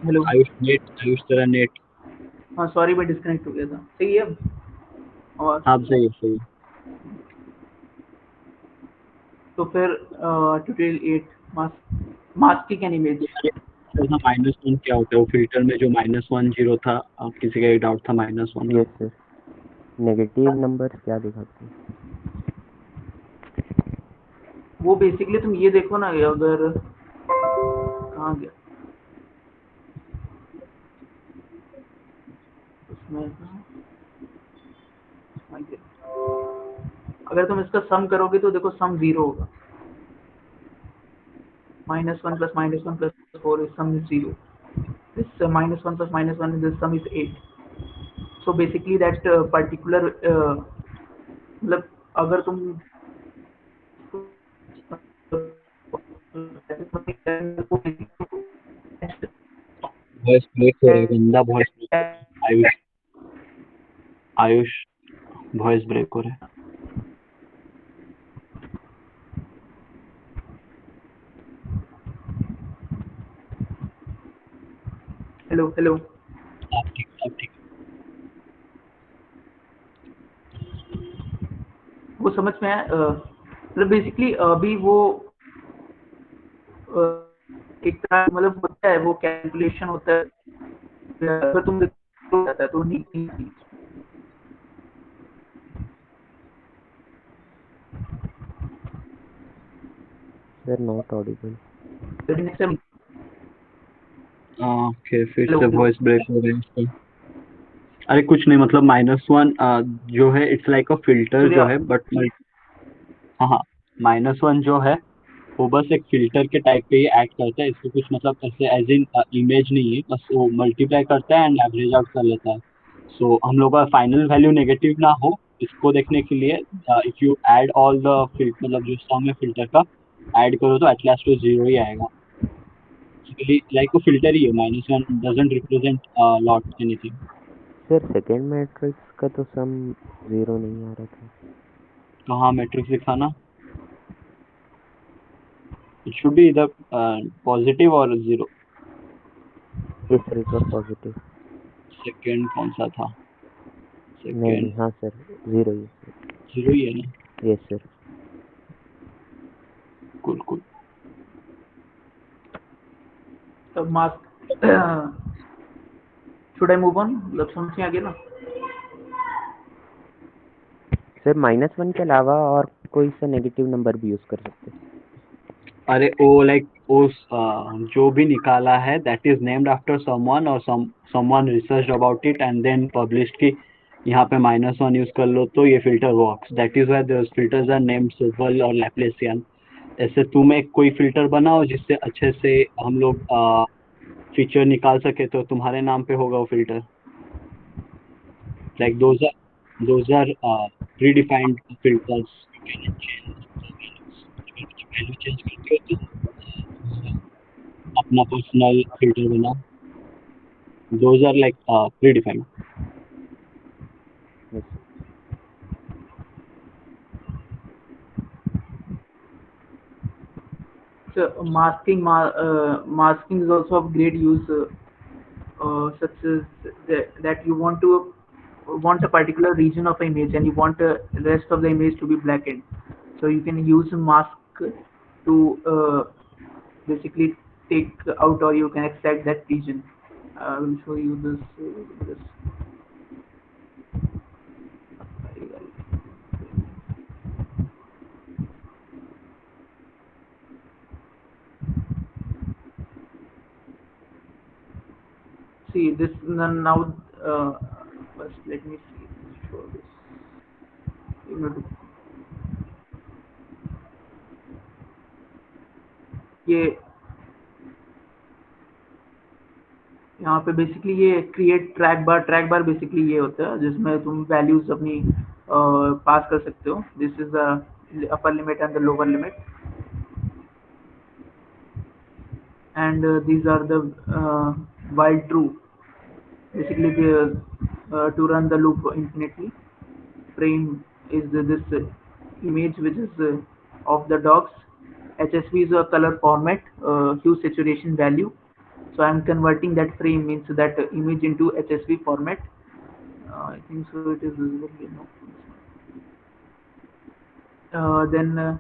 हेलो आयुष तेरा नेट. हाँ सॉरी मैं डिस्कनेक्ट हो गया था. सही है और आप सही है. तो फिर ट्यूटोरियल 8 मास्क की कैन इमेज. -1 क्या होता है? वो फिल्टर में जो -1 0 था, किसी का एक डाउट था -1. यस सर, नेगेटिव नंबर क्या दिखाते हैं? वो बेसिकली तुम ये देखो ना, अगर कहाँ गया उसमें, अगर तुम इसका सम करोगे तो देखो सम 0 होगा. -1 + -1 + 4 is sum is 0. this -1 plus -1 this sum is 8. So basically that particular मतलब अगर तुम वॉइस ब्रेक हो रहा है, गंदा वॉइस ब्रेक हो रहा है। आयुष आयुष वॉइस ब्रेक हो रहा है। हेलो हेलो आप ठीक वो समझ में आया मतलब बेसिकली अभी वो एक तरह मतलब होता है वो कैलकुलेशन होता है अगर तुम जाता है तो नहीं They're not audible. ओके फिर से वॉइस ब्रेक हो रही है इसका। अरे कुछ नहीं, मतलब -1 जो है इट्स लाइक अ फिल्टर जो है, बट हाँ -1 जो है वो बस एक फिल्टर के टाइप पे ही एक्ट करता है। इसको कुछ मतलब ऐसे एज इन इमेज नहीं है, बस वो मल्टीप्लाई करता है एंड एवरेज आउट कर लेता है। सो हम लोग का फाइनल वैल्यू नेगेटिव ना हो इसको देखने के लिए if you add all the मतलब जो सम है फिल्टर का ऐड करो तो एट लास्ट तो 0 ही आएगा। लाइक वो फिल्टर ही है, -1 doesn't represent lot anything. Sir, second matrix का तो सम 0 नहीं आ रहा था। कहाँ मैट्रिक्स दिखाना? इट शुड बी इधर पॉजिटिव और 0। Yes sir, it was positive. Second कौन सा था? नहीं हाँ सर 0 ही है। 0 ही है ना? Yes sir. cool. तो mask should I move on मतलब समझ में आ गया ना? सर -1 के अलावा और कोई सा नेगेटिव नंबर भी यूज कर सकते हैं? अरे वो लाइक उस जो भी निकाला है that is named after someone और someone research about it and then published कि यहाँ पे -1 यूज कर लो तो ये filter works. That is why those filters are named Sobel और लैप्लेसियन। ऐसे तुम एक कोई फिल्टर बनाओ जिससे अच्छे से हम लोग फीचर निकाल सके तो तुम्हारे नाम पे होगा वो filter. Like those are predefined filters. Value change करते हो तो अपना पर्सनल फिल्टर बनाओ। Those are like predefined. So masking is also of great use, such as that you want a particular region of image and you want the rest of the image to be blackened. So you can use mask to basically take out or you can extract that region. I will show you this. See this now. First, let me show this. ये यहाँ पे basically ये create track बार basically ये होता है जिसमें तुम values अपनी पास कर सकते हो। This is the upper limit and the lower limit and these are the while true. Basically to run the loop infinitely. Frame is this image which is of the dogs. HSV is a color format, hue saturation value. So I'm converting that frame means that image into HSV format. I think so it is visible. Then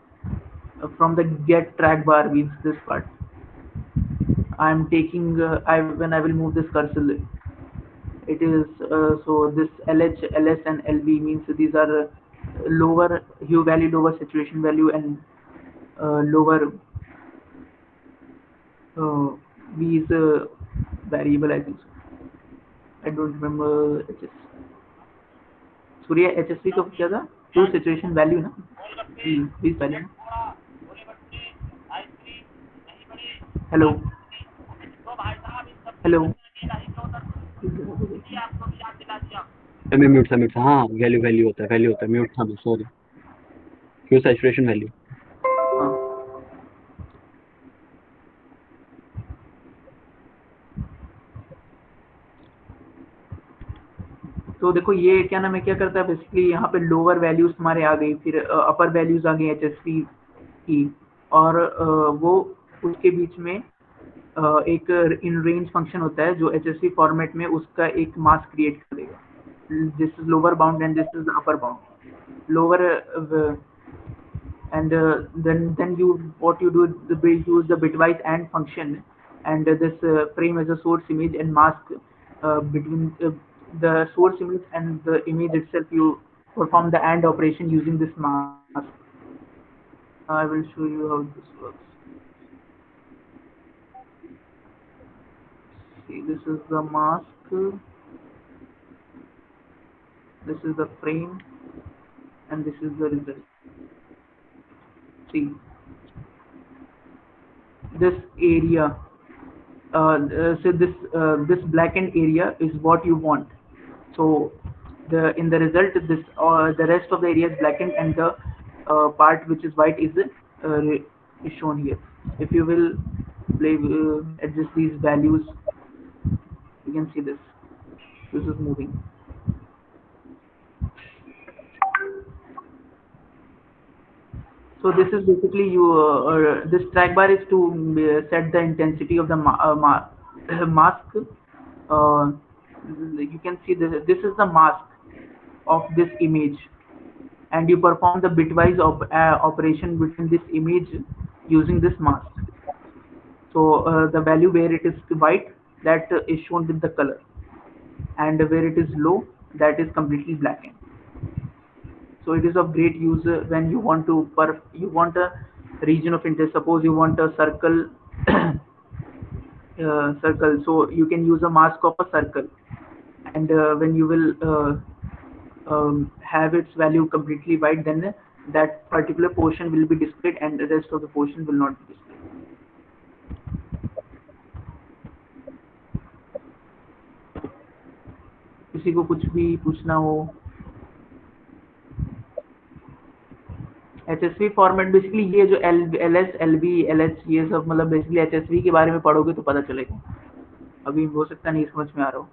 from the get track bar means this part. I'm taking when I will move this cursor, it is so this LH, LS and LB means these are lower hue value, lower saturation value and lower V is a variable, I think so. I don't remember HS. Surya HSV का क्या था? Hue saturation value ना? V value ना? Hello. Mute था हाँ, value होता है mute था मैं, सॉरी। ह्यू सैचुरेशन वैल्यू। तो देखो ये क्या नाम है, क्या करता है बेसिकली, यहाँ पे लोअर वैल्यूज हमारे आ गई, फिर अपर वैल्यूज आ गई एचएसवी की, और वो उसके बीच में एक इन रेंज फंक्शन होता है जो एचएसवी फॉर्मेट में उसका एक मास्क क्रिएट करेगा। This is lower bound and this is upper bound. Lower and then you what you do is use the bitwise AND function, and this frame as a source image and mask between the source image and the image itself. You perform the AND operation using this mask. I will show you how this works. See, this is the mask, this is the frame, and this is the result. See, this area, so this blackened area is what you want. So in the result, this the rest of the area is blackened, and the part which is white is shown here. If you will play adjust these values, you can see this is moving. So this is basically this track bar is to set the intensity of the mask. You can see this is the mask of this image, and you perform the bitwise operation between this image using this mask. So the value where it is white, that is shown with the color, and where it is low, that is completely blackened. So it is of great use when you want to you want a region of interest. Suppose you want a circle, circle. So you can use a mask of a circle, and when you will have its value completely white, then that particular portion will be displayed, and the rest of the portion will not be displayed. किसी को कुछ भी पूछना हो? HSV format basically ये जो LS, LB, LH ये सब मतलब बेसिकली HSV के बारे में पढ़ोगे तो पता चलेगा, अभी हो सकता नहीं समझ में आ रहा हो।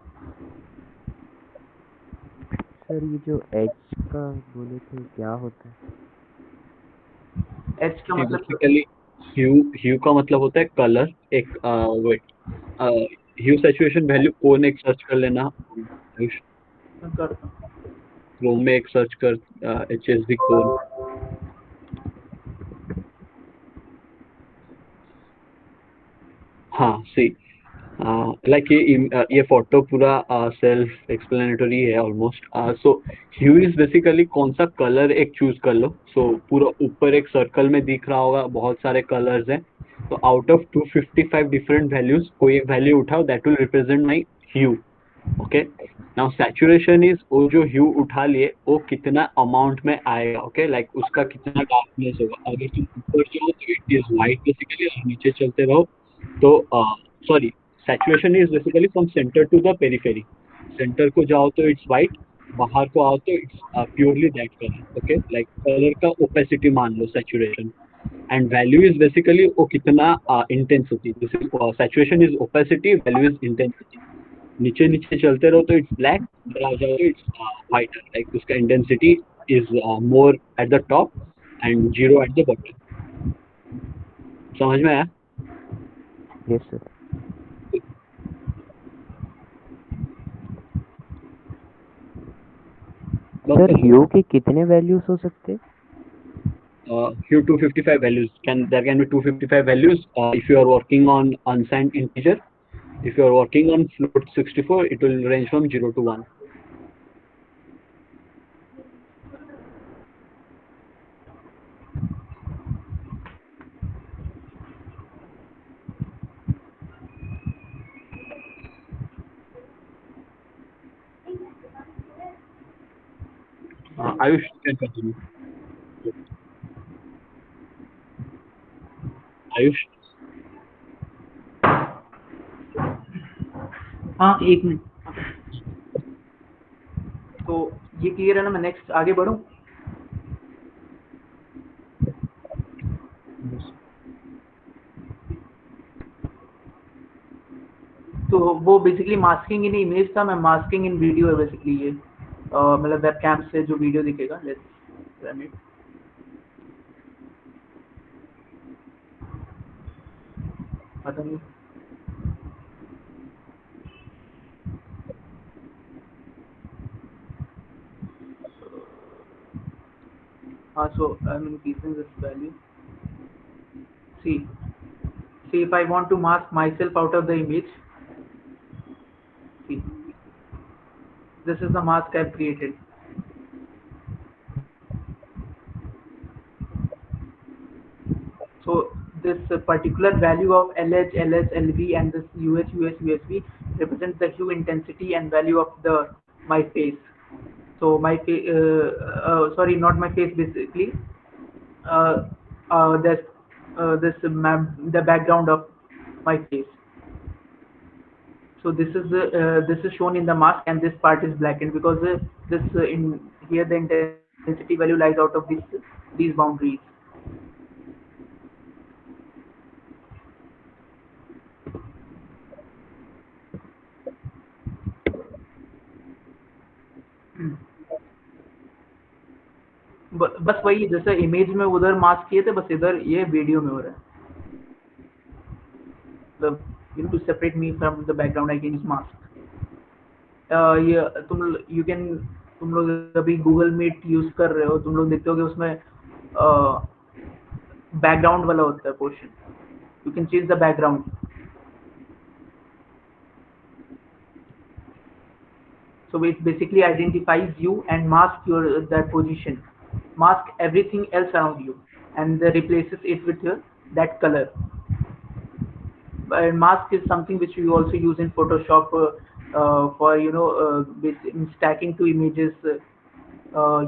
सर ये जो H का बोले थे क्या होता है? H का मतलब बेसिकली ह्यू का मतलब होता है कलर। एक वेट ह्यू सैचुरेशन वैल्यू कौन एक सर्च कर लेना, क्रोम में एक सर्च कर HSV कौन। हाँ सी लाइक ये फोटो पूरा सेल्फ एक्सप्लेनेटरी है almost. So hue is basically कौन सा कलर एक चूज कर लो। सो पूरा ऊपर एक सर्कल में दिख रहा होगा बहुत सारे कलर्स हैं, तो आउट ऑफ 255 डिफरेंट वैल्यूज कोई एक वैल्यू उठाओ, that will represent my hue. Okay, now saturation is वो जो ह्यू उठा लिए वो कितना अमाउंट में आएगा। ओके, लाइक उसका कितना डार्कनेस होगा। अगर तुम ऊपर जाओ तो इट इज वाइट बेसिकली, और नीचे चलते रहो तो sorry, saturation is basically from centre to the periphery. Centre को जाओ तो इट्स वाइट, बाहर को आओ तो it's purely that colour. Okay, like colour का ओपेसिटी मान लो saturation, and value is basically वो कितना intensity. This is saturation is opacity, value is intensity. नीचे नीचे चलते रहो तो इट्स ब्लैक, ऊपर आ जाओ तो इट्स वाइट, लाइक उसका intensity is more at the top and zero at the bottom. समझ में आया? Yes sir. सर ह्यू के कितने वैल्यूज हो सकते हैं? ह्यू 255 values, there can be 255 values if you are working on unsigned integer. If you are working on float 64, it will range from 0 to 1. Ayush can continue. Ayush, हाँ एक मिनट। तो ये clear है ना, मैं नेक्स्ट आगे बढ़ूं? तो वो बेसिकली मास्किंग इन इमेज था, मैं मास्किंग इन वीडियो है बेसिकली ये, मतलब वेब कैम से जो वीडियो दिखेगा। Let's run it. पता नहीं, हाँ, so I'm increasing this value. See if I want to mask myself out of the image, see, this is the mask I've created. So this particular value of LH, LS, LV and this UH, USV represents the hue intensity and value of my face. So my face, sorry, not my face, basically this the background of my face. So this is shown in the mask, and this part is blackened because this in here the intensity value lies out of these boundaries. बस वही, जैसे image में उधर mask किए थे, बस इधर ये वीडियो में हो रहा है। मतलब to separate me from the background I can use mask. ये तुम लोग अभी गूगल मीट यूज कर रहे हो, तुम लोग देखते हो कि उसमें बैकग्राउंड वाला होता है portion, you can change the background. So it basically identifies you and masks that position, mask everything else around you, and replaces it with that color. Mask is something which you also use in Photoshop for stacking two images,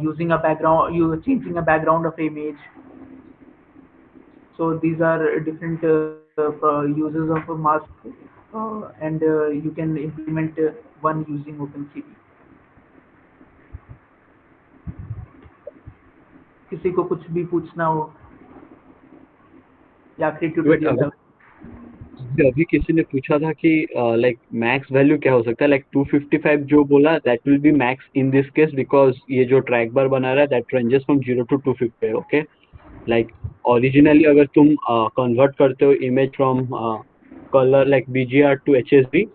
using a background, you changing a background of image. So these are different uses of a mask, and you can implement one using OpenCV. किसी को कुछ भी पूछना हो या आखिरी tutorial का? अभी किसी ने पूछा था कि लाइक मैक्स वैल्यू क्या हो सकता है, लाइक 255 जो बोला that will be max in this case because ये जो ट्रैक बार बना रहा है that ranges from 0 to 250. Okay, like originally अगर तुम कन्वर्ट करते हो image from colour like BGR to HSV,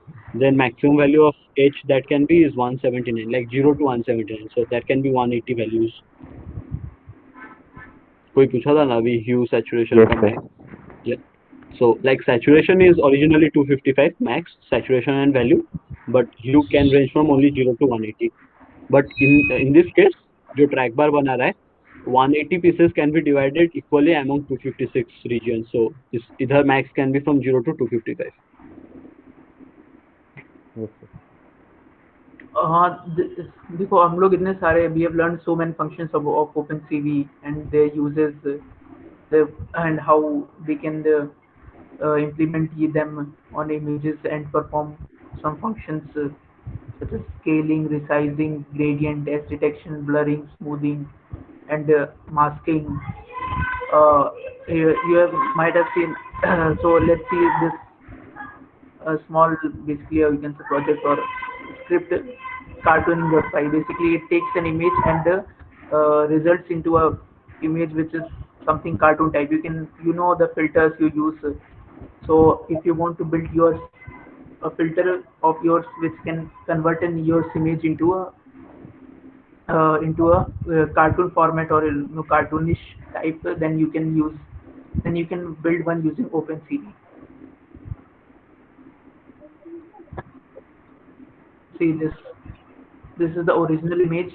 then maximum value of H that can be is 179, like 0 to 179, so that can be 180 values. कोई पूछा था ना अभी ह्यू saturation का max? yeah. So like saturation is originally 255 max saturation and value, but hue can range from only 0 to 180. But in this case, जो track bar बना रहा है, 180 pieces can be divided equally among 256 regions. So this इधर max can be from 0 to 255. हाँ, देखो हम लोग इतने सारे we have learned so many functions of OpenCV and their uses, and how we can implement them on images and perform some functions such as scaling, resizing, gradient, edge detection, blurring, smoothing, and masking. You might have seen. So let's see this small, basically you can say project or script, cartooning.py. Basically it takes an image and results into a image which is something cartoon type. The filters you use. So if you want to build a filter of yours which can convert your image into a cartoon format or cartoonish type, then you can build one using OpenCV. See this is the original image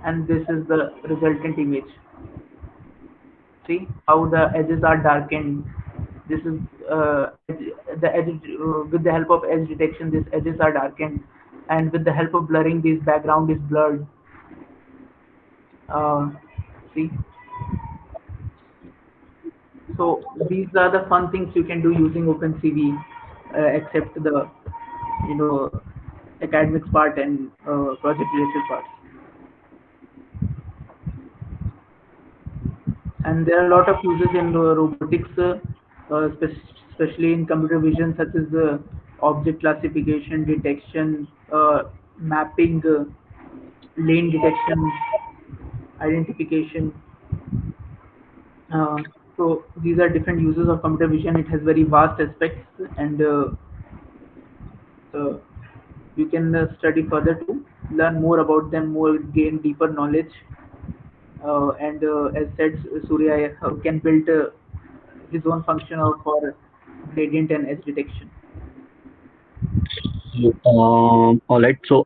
and this is the resultant image. See how the edges are darkened. This is the edge, with the help of edge detection these edges are darkened, and with the help of blurring this background is blurred. See, so these are the fun things you can do using OpenCV, except the academics part and project related parts. And there are a lot of uses in robotics, especially in computer vision, such as object classification, detection, mapping, lane detection, identification. So these are different uses of computer vision. It has very vast aspects, and you can study further to learn more about them, more gain deeper knowledge. And as said, Surya can build his own function for gradient and edge detection. All right. So,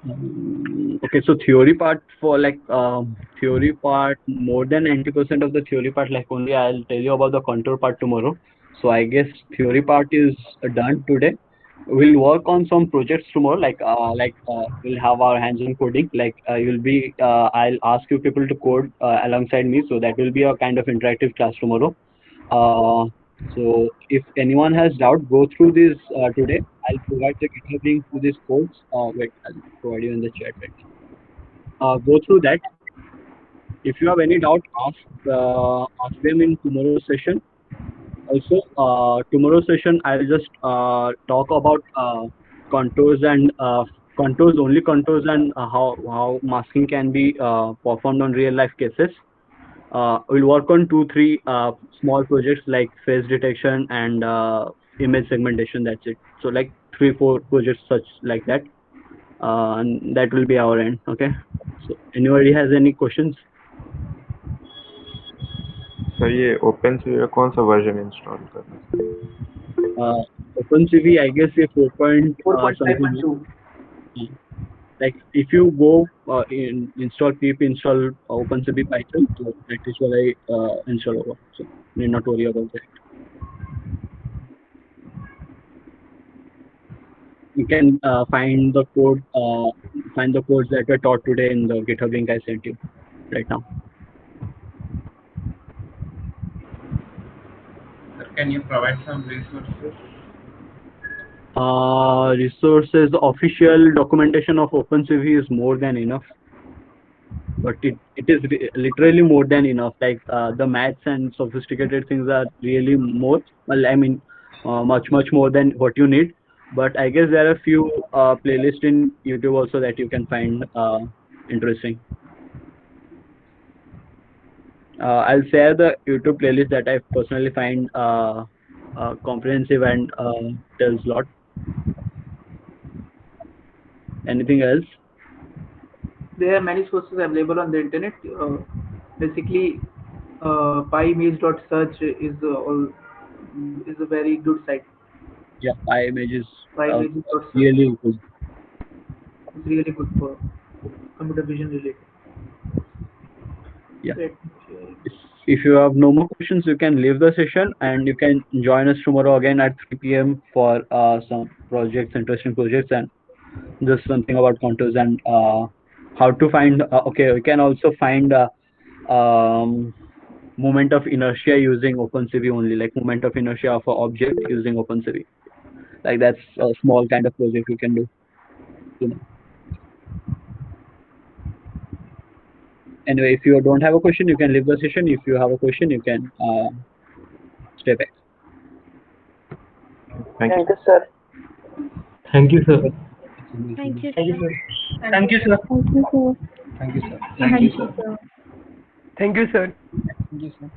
okay. So theory part for like theory part, more than 90% of the theory part. Like only I'll tell you about the contour part tomorrow. So I guess theory part is done today. We'll work on some projects tomorrow. We'll have our hands-on coding. I'll ask you people to code alongside me. So that will be a kind of interactive class tomorrow. So if anyone has doubt, go through this today. I'll provide the GitHub link to these codes. Wait, I'll provide you in the chat right now. Go through that. If you have any doubt, ask them in tomorrow's session. Also, tomorrow's session, I'll just talk about contours and contours, only contours, and how masking can be performed on real life cases. We'll work on 2-3 small projects like face detection and image segmentation. That's it. So like 3-4 projects such like that, and that will be our end. Okay. So anybody has any questions? Sir ये OpenCV का कौन सा version install करना है? OpenCV, I guess ये 4.5.2. Like if you go install pip install OpenCV Python, so that is what I install over. So need not worry about that. You can find the code, find the codes that were taught today in the GitHub link I sent you right now. Can you provide some resources? Resources, the official documentation of OpenCV is more than enough, but it is literally more than enough. Like the maths and sophisticated things are really more, well, I mean much more than what you need. But I guess there are a few playlists in YouTube also that you can find interesting. I'll share the YouTube playlist that I personally find comprehensive and tells a lot. Anything else? There are many sources available on the internet. Basically, PyImage.search is a very good site. Yeah, PyImage is PyImage.search really good. It's really good for computer vision related. Yeah. If you have no more questions, you can leave the session and you can join us tomorrow again at 3 p.m. for some projects, interesting projects, and just something about contours and how to find. Okay, we can also find moment of inertia using OpenCV only, like moment of inertia of an object using OpenCV. Like that's a small kind of project you can do. You know. Anyway, if you don't have a question, you can leave the session. If you have a question, you can stay back. Thank you. sir. Thank you, sir. Thank you, Thank you, sir. sir. Thank you, sir. Thank you, sir. Thank you, sir. Thank you, sir. Thank you, sir. Thank you, sir.